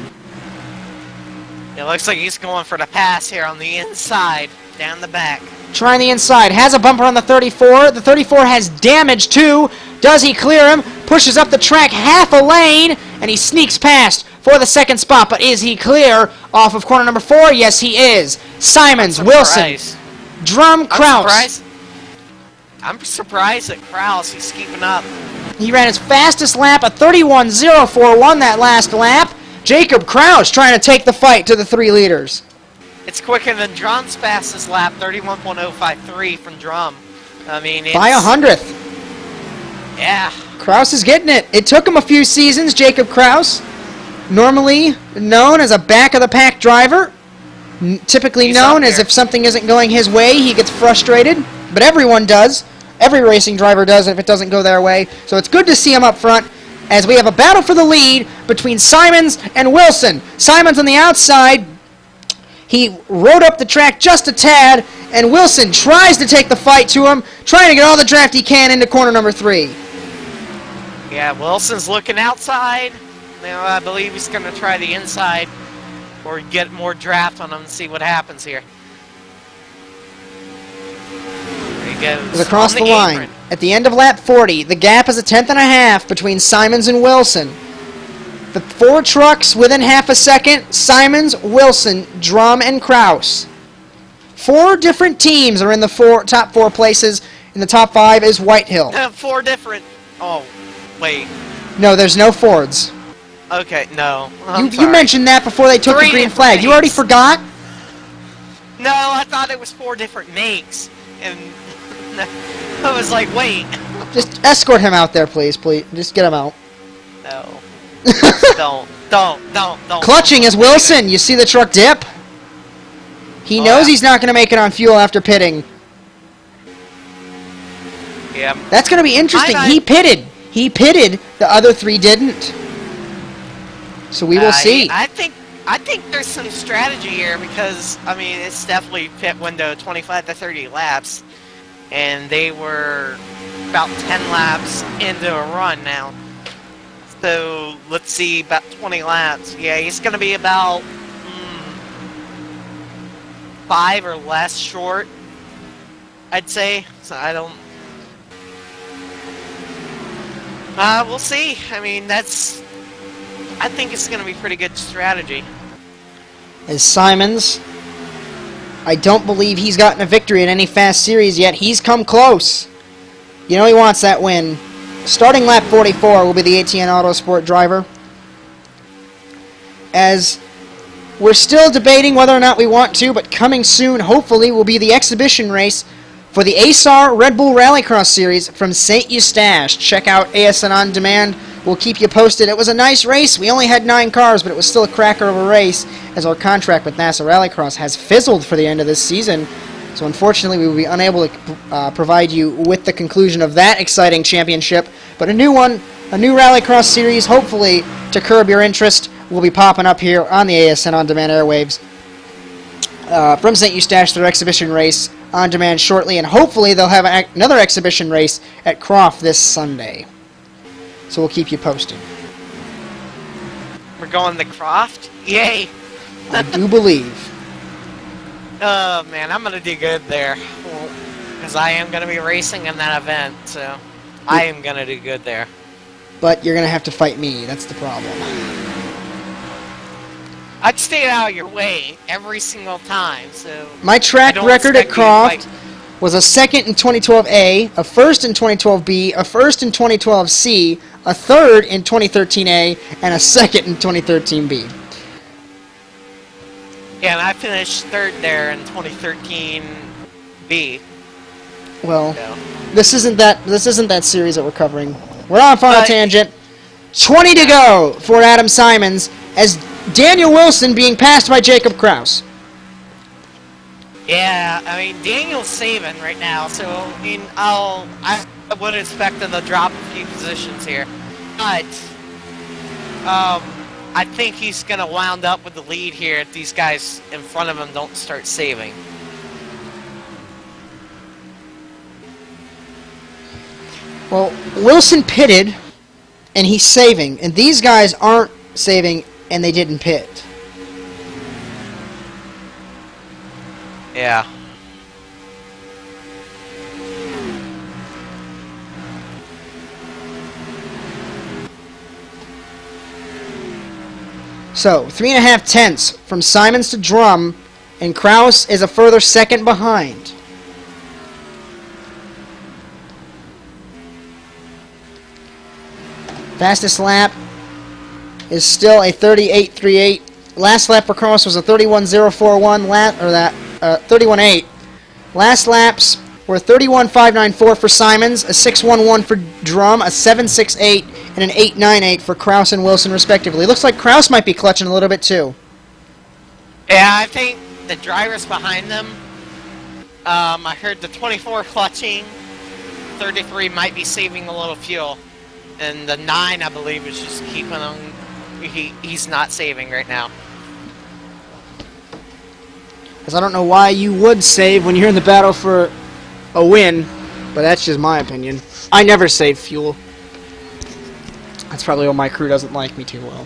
It looks like he's going for the pass here on the inside, down the back. Trying the inside, has a bumper on the 34. The 34 has damage too. Does he clear him? Pushes up the track half a lane, and he sneaks past for the second spot. But is he clear off of corner number 4? Yes, he is. Simons, Wilson, Drum, Kraus. I'm surprised at Kraus. He's keeping up. He ran his fastest lap, a 31.041 that last lap. Jacob Kraus trying to take the fight to the 3 leaders. It's quicker than Drum's fastest lap, 31.053 from Drum. I mean, it's... By 100th. Yeah. Kraus is getting it. It took him a few seasons, Jacob Kraus. Normally known as a back-of-the-pack driver. Typically known as if something isn't going his way, he gets frustrated. But everyone does. Every racing driver does if it doesn't go their way. So it's good to see him up front as we have a battle for the lead between Simons and Wilson. Simons on the outside. He rode up the track just a tad, and Wilson tries to take the fight to him, trying to get all the draft he can into corner number 3. Yeah, Wilson's looking outside. Now I believe he's going to try the inside or get more draft on him and see what happens here. There he goes. He's across the line. At the end of lap 40, the gap is a 10.5 between Simons and Wilson. The 4 trucks within half a second, Simons, Wilson, Drum, and Kraus. 4 different teams are in the top 4 places. In the top 5 is Whitehill. 4 different... Oh, wait. No, there's no Fords. Okay, no. You mentioned that before they took the green flag. You already forgot? No, I thought it was 4 different makes. And I was like, wait. Just escort him out there, please. Just get him out. No. Don't. Clutching is Wilson. You see the truck dip? He knows he's not going to make it on fuel after pitting. Yeah. That's going to be interesting. He pitted. He pitted. The other 3 didn't. So we will see. I think there's some strategy here because, I mean, it's definitely pit window 25 to 30 laps. And they were about 10 laps into a run now. So, let's see, about 20 laps. Yeah, he's going to be about 5 or less short, I'd say. So, I don't... We'll see. I mean, I think it's going to be pretty good strategy. As Simons, I don't believe he's gotten a victory in any fast series yet. He's come close. You know he wants that win. Starting lap 44 will be the ATN Autosport driver. As we're still debating whether or not we want to, but coming soon, hopefully, will be the exhibition race for the ASAR Red Bull Rallycross Series from St. Eustache. Check out ASN On Demand. We'll keep you posted. It was a nice race. We only had 9 cars, but it was still a cracker of a race, as our contract with NASA Rallycross has fizzled for the end of this season. So unfortunately, we will be unable to provide you with the conclusion of that exciting championship. But a new one, a new Rallycross series, hopefully to curb your interest, will be popping up here on the ASN On Demand airwaves from St. Eustache, their exhibition race on demand shortly, and hopefully they'll have another exhibition race at Croft this Sunday. So we'll keep you posted. We're going to Croft? Yay! I do believe. Oh man, I'm gonna do good there. Because I am gonna be racing in that event, so I am gonna do good there. But you're gonna have to fight me, that's the problem. I'd stay out of your way every single time, so... My track record at Croft was a second in 2012A, a first in 2012B, a first in 2012C, a third in 2013A, and a second in 2013B. Yeah, and I finished third there in 2013B. Well, So. this isn't that series that we're covering. We're off on a tangent. 20 to go for Adam Simons, as Daniel Wilson being passed by Jacob Kraus. Yeah, I mean, Daniel's saving right now, so I mean, I would expect him to drop a few positions here. But, I think he's going to wound up with the lead here if these guys in front of him don't start saving. Well, Wilson pitted, and he's saving, and these guys aren't saving, and they didn't pit. Yeah. So, 3.5 tenths from Simons to Drum, and Kraus is a further second behind. Fastest lap is still a 38.38. Last lap for Kraus was a 31.041 lap, or that 31.8. Last laps were 31.594 for Simons, a 6.11 for Drum, a 7.68, and an 8.98 for Kraus and Wilson, respectively. Looks like Kraus might be clutching a little bit too. Yeah, I think the drivers behind them, I heard the 24 clutching, 33 might be saving a little fuel, and the 9, I believe, is just keeping him, he's not saving right now. Because I don't know why you would save when you're in the battle for a win, but that's just my opinion. I never save fuel. That's probably why my crew doesn't like me too well.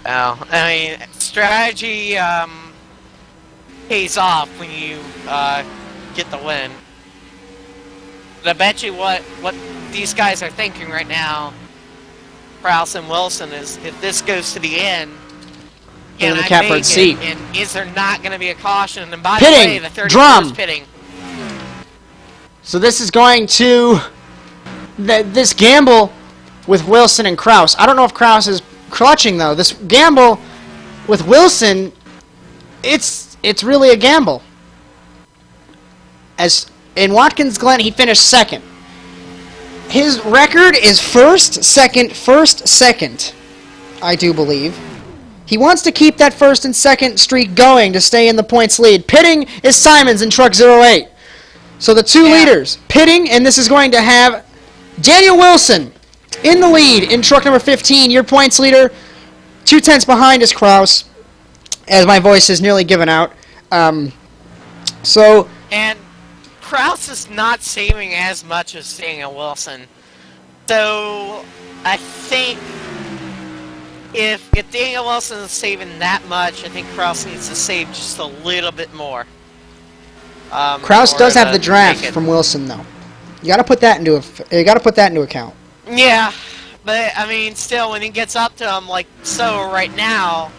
Well, I mean, strategy pays off when you get the win. But I bet you what these guys are thinking right now, Kraus and Wilson, is if this goes to the end, in the catbird seat. And is there not going to be a caution? And by Pitting. the way, the 34 Drum. is pitting. So this is going to this gamble with Wilson and Kraus. I don't know if Kraus is clutching though. This gamble with Wilson, it's really a gamble. As in Watkins Glen, he finished second. His record is first, second, I do believe. He wants to keep that first and second streak going to stay in the points lead. Pitting is Simons in truck 08. So the two leaders, pitting, and this is going to have Daniel Wilson in the lead in truck number 15, your points leader. 2 tenths behind is Kraus, as my voice is nearly given out. And Kraus is not saving as much as Daniel Wilson. So I think if Daniel Wilson is saving that much, I think Kraus needs to save just a little bit more. Kraus does have the draft from Wilson, though. You got to put that into account. Yeah, but I mean, still, when he gets up to him like so right now,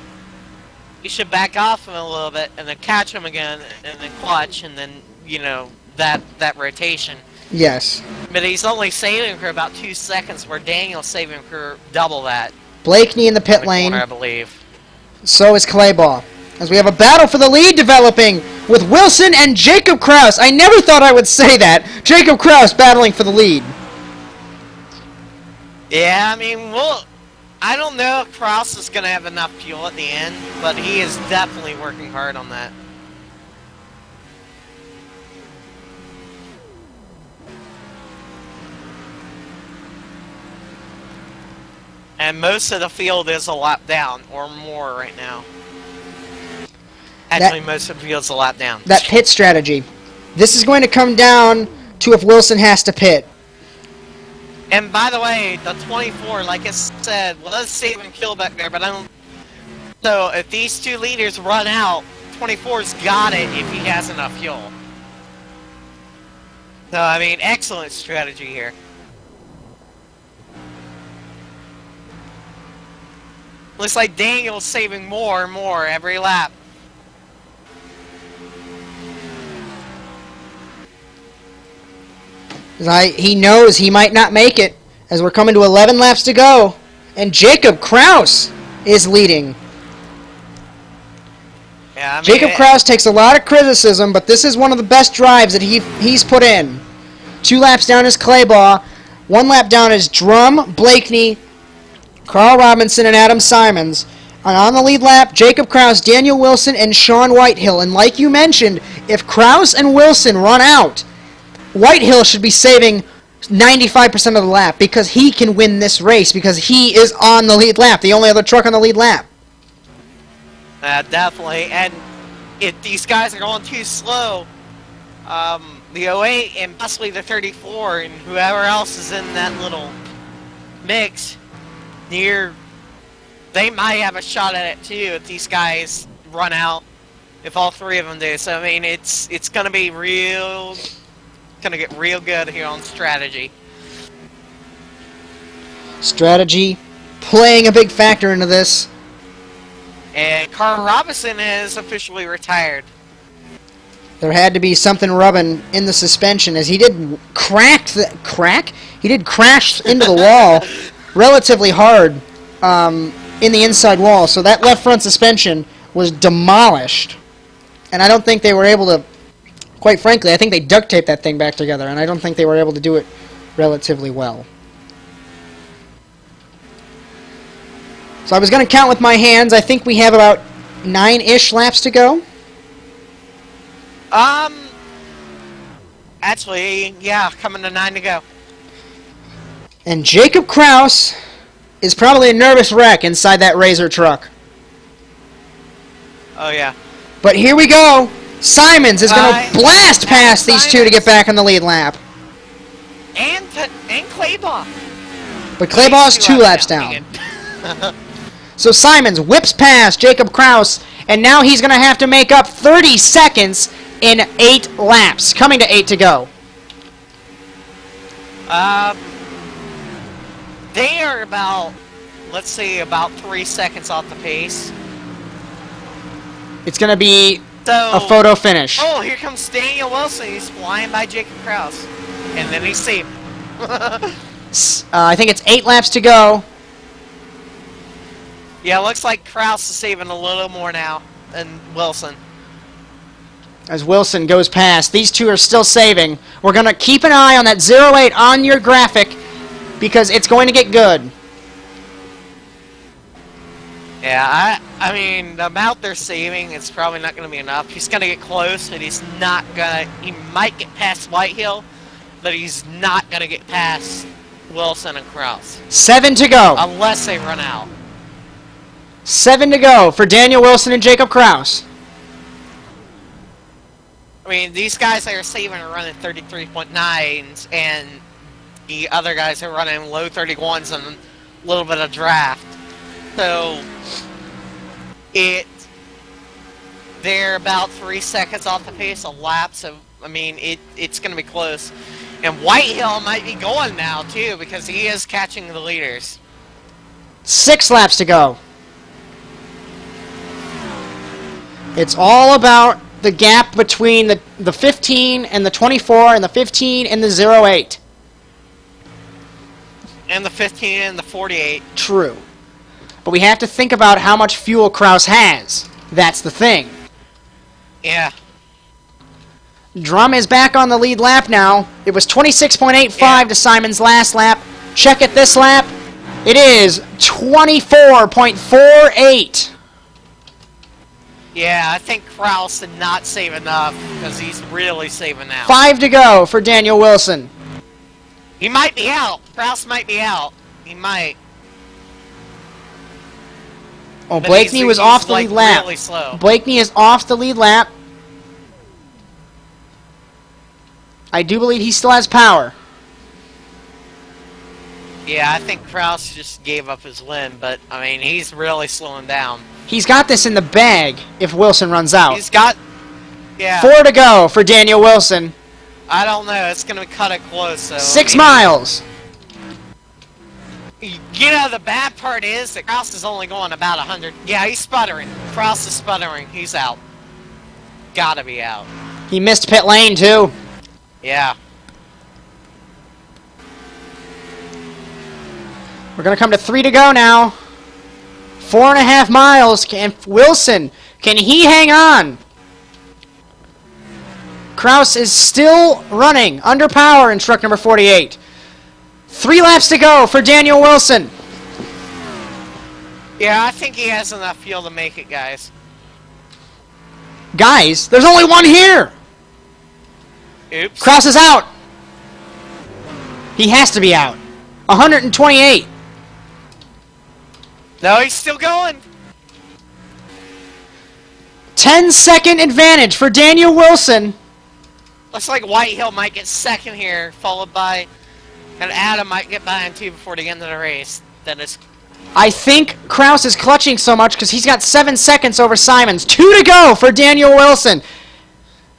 you should back off him a little bit and then catch him again and then clutch and then, you know, that rotation. Yes. But he's only saving for about 2 seconds, where Daniel's saving for double that. Blakeney in the pit lane. Corner, I believe. So is Claybaugh. As we have a battle for the lead developing with Wilson and Jacob Kraus. I never thought I would say that. Jacob Kraus battling for the lead. Yeah, I mean, well, I don't know if Kraus is going to have enough fuel at the end, but he is definitely working hard on that. And most of the field is a lap down, or more right now. Actually, most of the field's a lap down. That pit strategy. This is going to come down to if Wilson has to pit. And by the way, the 24, like I said, was saving fuel back there, but I don't... So, if these two leaders run out, 24's got it if he has enough fuel. So, I mean, excellent strategy here. Looks like Daniel's saving more and more every lap. He knows he might not make it as we're coming to 11 laps to go. And Jacob Kraus is leading. Yeah, I mean, Jacob Kraus takes a lot of criticism, but this is one of the best drives that he's put in. 2 laps down is Claybaugh. 1 lap down is Drum, Blakeney, Carl Robinson, and Adam Simons. And on the lead lap, Jacob Kraus, Daniel Wilson, and Sean Whitehill. And like you mentioned, if Kraus and Wilson run out, Whitehill should be saving 95% of the lap because he can win this race because he is on the lead lap, the only other truck on the lead lap. Definitely. And if these guys are going too slow, the 08 and possibly the 34 and whoever else is in that little mix near, they might have a shot at it too if these guys run out, if all 3 of them do. So I mean, it's gonna be gonna get real good here on strategy. Strategy playing a big factor into this. And Carl Robinson is officially retired. There had to be something rubbing in the suspension as he did crash into the wall relatively hard in the inside wall. So that left front suspension was demolished. And I don't think they were able to, quite frankly, I think they duct taped that thing back together, and I don't think they were able to do it relatively well. So I was going to count with my hands. I think we have about 9-ish laps to go. Actually, yeah, coming to 9 to go. And Jacob Kraus is probably a nervous wreck inside that Razor truck. Oh, yeah. But here we go. Simons is going to blast past these two to get back on the lead lap. And Claybaugh. But Claybaugh's 2 laps down. So Simons whips past Jacob Kraus, and now he's going to have to make up 30 seconds in 8 laps. Coming to 8 to go. They are about, let's say, about 3 seconds off the pace. It's going to be a photo finish. Oh, here comes Daniel Wilson. He's flying by Jacob Kraus. And then he's safe. I think it's 8 laps to go. Yeah, it looks like Kraus is saving a little more now than Wilson. As Wilson goes past, these two are still saving. We're going to keep an eye on that 08 on your graphic because it's going to get good. Yeah, I mean, the amount they're saving, it's probably not going to be enough. He's going to get close, but he's not going to... He might get past Whitehill, but he's not going to get past Wilson and Kraus. 7 to go. Unless they run out. 7 to go for Daniel Wilson and Jacob Kraus. I mean, these guys that are saving are running 33.9s, and the other guys are running low 31s and a little bit of draft. So, they're about 3 seconds off the pace a lap, so, I mean, it's going to be close. And Whitehill might be going now, too, because he is catching the leaders. 6 laps to go. It's all about the gap between the 15 and the 24 and the 15 and the 08. And the 15 and the 48. True. But we have to think about how much fuel Kraus has. That's the thing. Yeah. Drum is back on the lead lap now. It was 26.85 to Simon's last lap. Check it this lap. It is 24.48. Yeah, I think Kraus did not save enough because he's really saving now. 5 to go for Daniel Wilson. He might be out. Kraus might be out. He might. Oh, But Blakeney was off the lead lap. Really slow. Blakeney is off the lead lap. I do believe he still has power. Yeah, I think Kraus just gave up his win, but, I mean, he's really slowing down. He's got this in the bag if Wilson runs out. He's got... Yeah. 4 to go for Daniel Wilson. I don't know. It's going to cut it close, so... 6 miles. You know, the bad part is that Kraus is only going about 100. Yeah, he's sputtering. Kraus is sputtering. He's out. Gotta be out. He missed pit lane, too. Yeah. We're going to come to 3 to go now. 4.5 miles. Can Wilson, can he hang on? Kraus is still running under power in truck number 48. 3 laps to go for Daniel Wilson. Yeah, I think he has enough fuel to make it, guys. Guys, there's only one here. Oops. Kraus is out. He has to be out. 128. No, he's still going. 10-second advantage for Daniel Wilson. Looks like Whitehill might get second here, followed by... And Adam might get by on 2 before the end of the race. That is... I think Kraus is clutching so much because he's got 7 seconds over Simons. 2 to go for Daniel Wilson.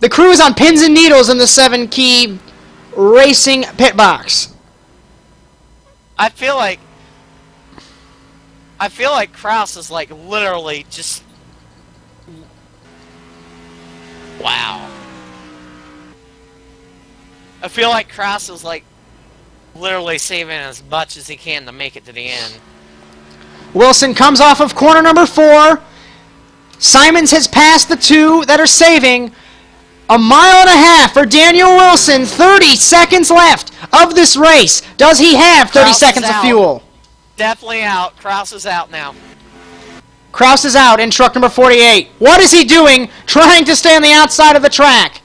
The crew is on pins and needles in the 7-key racing pit box. I feel like Kraus is like literally just... Wow. I feel like Kraus is like literally saving as much as he can to make it to the end. Wilson comes off of corner number 4. Simons has passed the 2 that are saving. 1.5 miles for Daniel Wilson. 30 seconds left of this race. Does he have 30 Kraus seconds is of out. fuel? Definitely out. Kraus is out now. Kraus is out in truck number 48. What is he doing trying to stay on the outside of the track?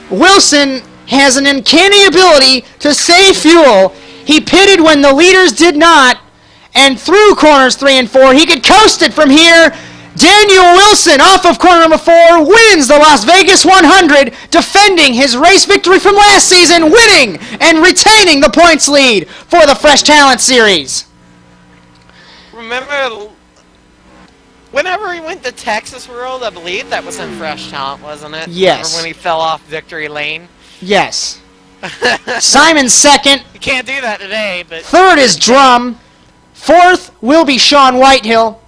Wilson has an uncanny ability to save fuel. He pitted when the leaders did not, and through corners 3 and 4, he could coast it from here. Daniel Wilson, off of corner number 4, wins the Las Vegas 100, defending his race victory from last season, winning and retaining the points lead for the Fresh Talent Series. Remember, whenever he went to Texas World, I believe that was in Fresh Talent, wasn't it? Yes. Remember when he fell off victory lane? Yes. Simon's second. You can't do that today, but... Third is Drum. Fourth will be Sean Whitehill.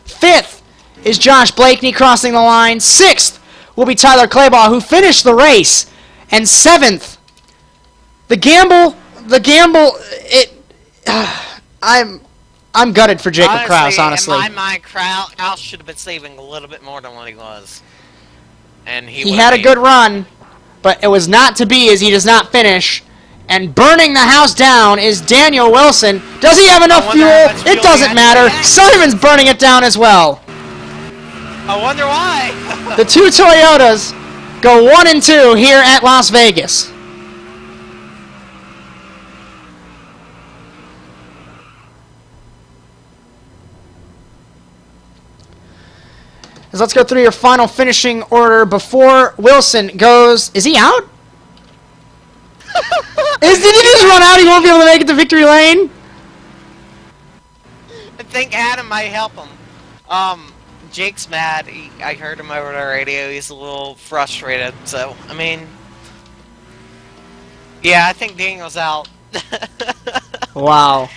Fifth is Josh Blakeney crossing the line. Sixth will be Tyler Claybaugh, who finished the race. And seventh, the gamble, I'm gutted for Jacob Kraus, honestly. In my mind, Kraus should have been saving a little bit more than what he was. And He had a good run, but it was not to be as he does not finish. And burning the house down is Daniel Wilson. Does he have enough fuel? It doesn't matter. Simon's burning it down as well. I wonder why. The 2 Toyotas go 1 and 2 here at Las Vegas. So let's go through your final finishing order before Wilson goes. Is he out? Did he just run out? He won't be able to make it to victory lane? I think Adam might help him. Jake's mad. I heard him over the radio. He's a little frustrated. So, I mean, yeah, I think Daniel's out. Wow.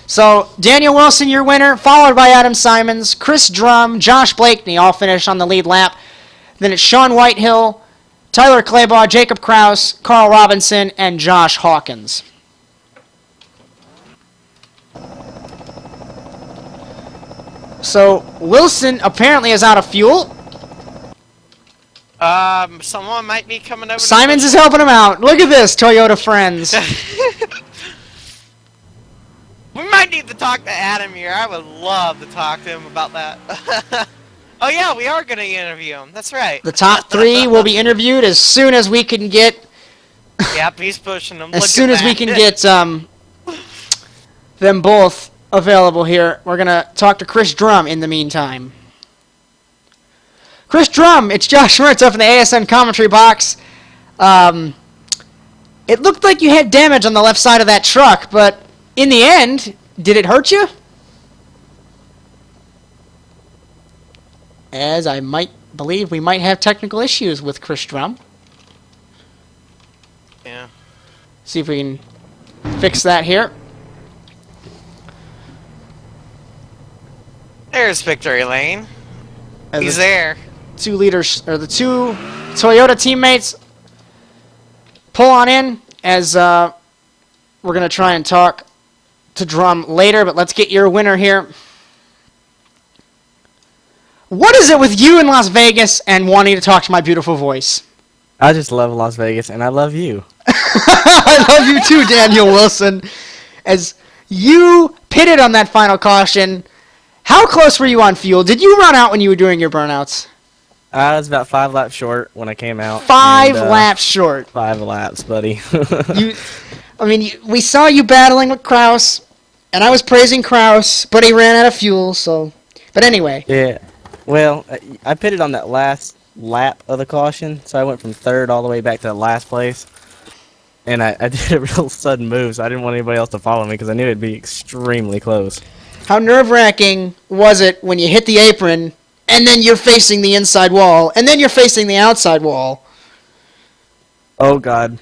So, Daniel Wilson, your winner, followed by Adam Simons, Chris Drum, Josh Blakeney, all finished on the lead lap. Then it's Sean Whitehill, Tyler Claybaugh, Jacob Kraus, Carl Robinson, and Josh Hawkins. So, Wilson apparently is out of fuel. Someone might be coming over. Simons is helping him out. Look at this, Toyota friends. We might need to talk to Adam here. I would love to talk to him about that. Oh yeah, we are going to interview him. That's right. The top 3 will be interviewed as soon as we can get... Yep, he's pushing them. As soon as we can get them both available here. We're going to talk to Chris Drum in the meantime. Chris Drum, it's Josh Mertz up in the ASN commentary box. It looked like you had damage on the left side of that truck, but in the end, did it hurt you? As I might believe we might have technical issues with Chris Drum. Yeah. See if we can fix that here. There's Victory Lane. As He's there. the two Toyota teammates pull on in as we're going to try and talk to Drum later, but let's get your winner here. What is it with you in Las Vegas and wanting to talk to my beautiful voice? I just love Las Vegas, and I love you. I love you too, Daniel Wilson. As you pitted on that final caution, how close were you on fuel? Did you run out when you were doing your burnouts? I was about 5 laps short when I came out. 5 laps short. 5 laps, buddy. We saw you battling with Kraus, and I was praising Kraus, but he ran out of fuel, so... But anyway. Yeah. Well, I pitted on that last lap of the caution, so I went from 3rd all the way back to the last place. And I did a real sudden move, so I didn't want anybody else to follow me because I knew it'd be extremely close. How nerve-wracking was it when you hit the apron, and then you're facing the inside wall, and then you're facing the outside wall? Oh, God.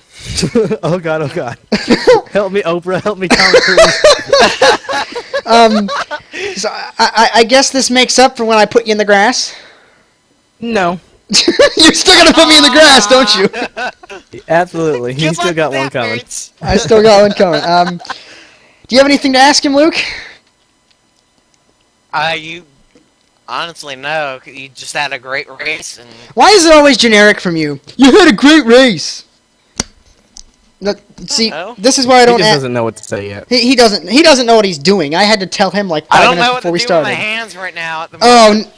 Oh, God, oh, God. Help me, Oprah. Help me, Tom Cruise. So I guess this makes up for when I put you in the grass? No. You're still going to put me in the grass, don't you? Absolutely. You still got one coming. I still got one coming. Do you have anything to ask him, Luke? You honestly no. You just had a great race, and Why is it always generic from you? You had a great race. Look, see, this is why I He don't. just doesn't know what to say yet. He doesn't. He doesn't know what he's doing. I had to tell him like 5 I don't minutes know what before to we do started. with my hands right now. At the Oh, moment.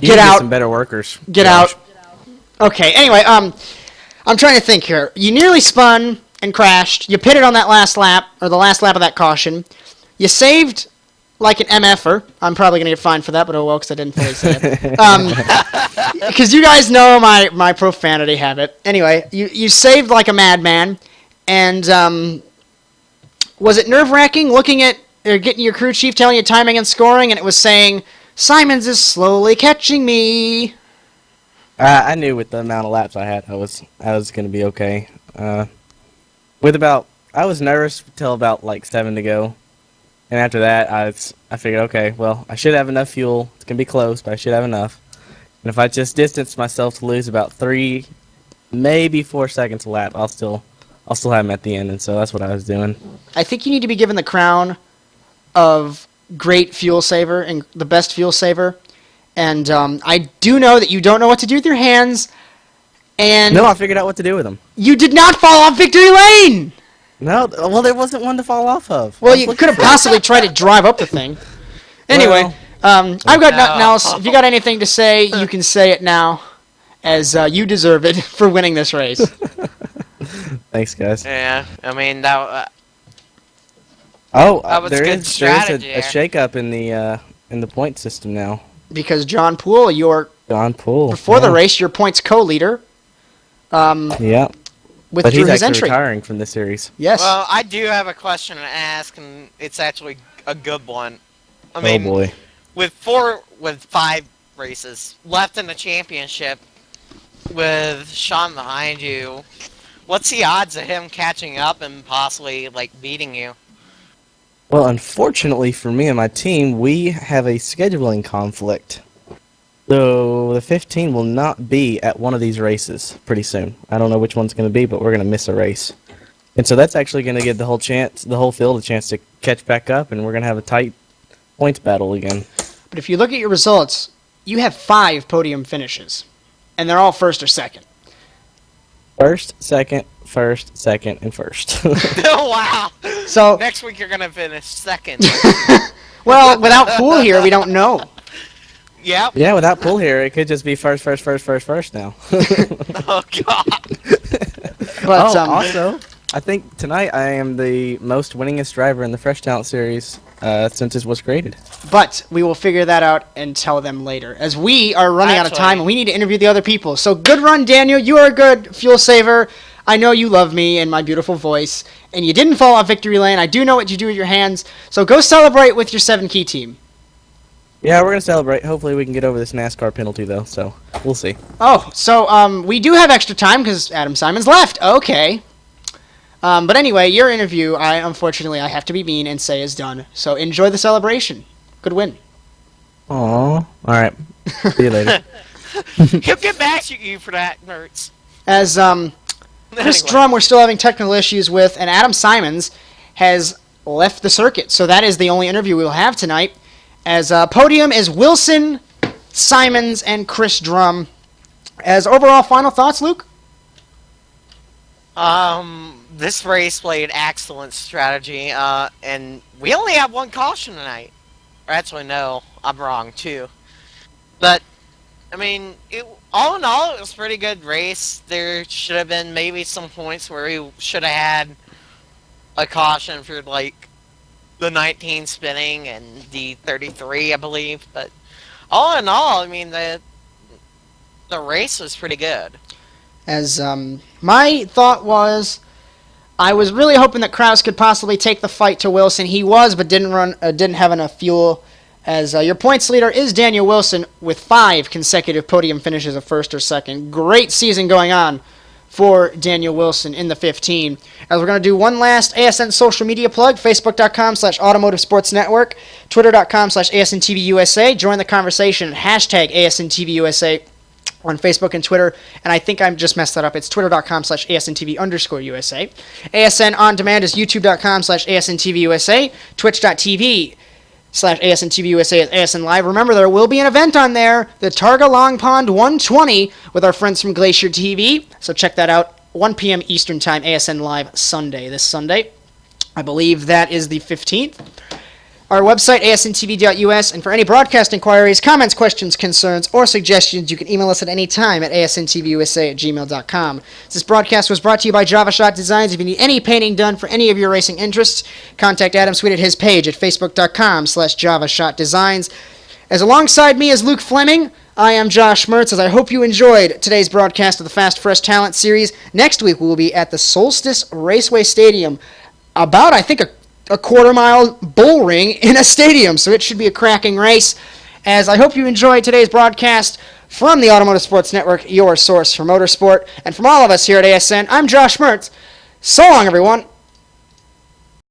You get need out! some better workers. Get Josh. out! Okay. Anyway, I'm trying to think here. You nearly spun and crashed. You pitted on that last lap, or the last lap of that caution. You saved like an MFer. I'm probably gonna get fined for that, but oh well, because I didn't fully say it. Because you guys know my profanity habit. Anyway, you saved like a madman, and was it nerve-wracking looking at or getting your crew chief telling you timing and scoring, and it was saying Simons is slowly catching me? I knew with the amount of laps I had, I was gonna be okay. I was nervous till about like 7 to go, and after that, I figured, okay, well, I should have enough fuel. It's gonna be close, but I should have enough. And if I just distance myself to lose about 3, maybe 4 seconds a lap, I'll still have him at the end, and so that's what I was doing. I think you need to be given the crown of great fuel saver and the best fuel saver. And I do know that you don't know what to do with your hands. And No, I figured out what to do with them. you did not fall off victory lane. No, well, there wasn't one to fall off of. Well, you could have possibly tried to drive up the thing. Anyway, I've got nothing else. If you got anything to say, you can say it now, as you deserve it for winning this race. Thanks, guys. Yeah, I mean that. Oh, was there good is strategy a there. shake-up in the point system now. Because John Poole, John Poole. before the race, your points co-leader, Yeah. But withdrew he's his actually entry. retiring from this series. Yes. Well, I do have a question to ask, and it's actually a good one. I Oh mean, boy. with 5 races left in the championship, with Sean behind you, what's the odds of him catching up and possibly like beating you? Well, unfortunately for me and my team, we have a scheduling conflict. So the 15 will not be at one of these races pretty soon. I don't know which one's going to be, but we're going to miss a race. And so that's actually going to give the whole field a chance to catch back up, and we're going to have a tight points battle again. But if you look at your results, you have 5 podium finishes, and they're all first or second. First, second, and first. Oh, wow. So Next week you're going to finish second. well, without Pool here, we don't know. Yep. Yeah, without Pool here, it could just be first now. Oh, God. But also, I think tonight I am the most winningest driver in the Fresh Talent Series since it was created. But we will figure that out and tell them later, as we are running out of time and we need to interview the other people. So good run, Daniel. You are a good fuel saver. I know you love me and my beautiful voice, and you didn't fall off victory lane. I do know what you do with your hands. So go celebrate with your 7-key team. Yeah, we're going to celebrate. Hopefully we can get over this NASCAR penalty, though, so we'll see. Oh, so we do have extra time because Adam Simons left. Okay. But anyway, your interview, unfortunately, I have to be mean and say is done. So enjoy the celebration. Good win. Aw. All right. See you later. He'll get back at you for that, Mertz. As Chris Anyway. Drum we're still having technical issues with, and Adam Simons has left the circuit. So that is the only interview we'll have tonight. As podium is Wilson, Simons, and Chris Drum. As overall final thoughts, Luke? This race played excellent strategy, and we only have 1 caution tonight. Or actually, no, I'm wrong, too. But, I mean, all in all, it was a pretty good race. There should have been maybe some points where we should have had a caution for, like, the 19 spinning and the 33, I believe. But all in all, I mean, the race was pretty good. As my thought was, I was really hoping that Kraus could possibly take the fight to Wilson. He was, but didn't have enough fuel. As your points leader is Daniel Wilson with 5 consecutive podium finishes of first or second. Great season going on for Daniel Wilson in the 15. As we're going to do one last ASN social media plug, Facebook.com/Automotive Sports Network, Twitter.com/ASNTVUSA. Join the conversation, hashtag ASNTVUSA on Facebook and Twitter, and I think I just messed that up. It's Twitter.com/ASNTV_USA. ASN On Demand is YouTube.com/ASNTVUSA, Twitch.tv/ASNTVUSA is ASN Live. Remember, there will be an event on there, the Targa Long Pond 120, with our friends from Glacier TV, so check that out, 1 p.m. Eastern Time, ASN Live this Sunday. I believe that is the 15th. Our website, asntv.us, and for any broadcast inquiries, comments, questions, concerns, or suggestions, you can email us at any time at asntvUSA@gmail.com. This broadcast was brought to you by Java Shot Designs. If you need any painting done for any of your racing interests, contact Adam Sweet at his page at facebook.com/JavaShotDesigns. As alongside me is Luke Fleming, I am Josh Mertz, as I hope you enjoyed today's broadcast of the Fast Fresh Talent Series. Next week, we will be at the Solstice Raceway Stadium, about, I think, a quarter-mile bull ring in a stadium, so it should be a cracking race. As I hope you enjoyed today's broadcast from the Automotive Sports Network, your source for motorsport. And from all of us here at ASN, I'm Josh Mertz. So long, everyone.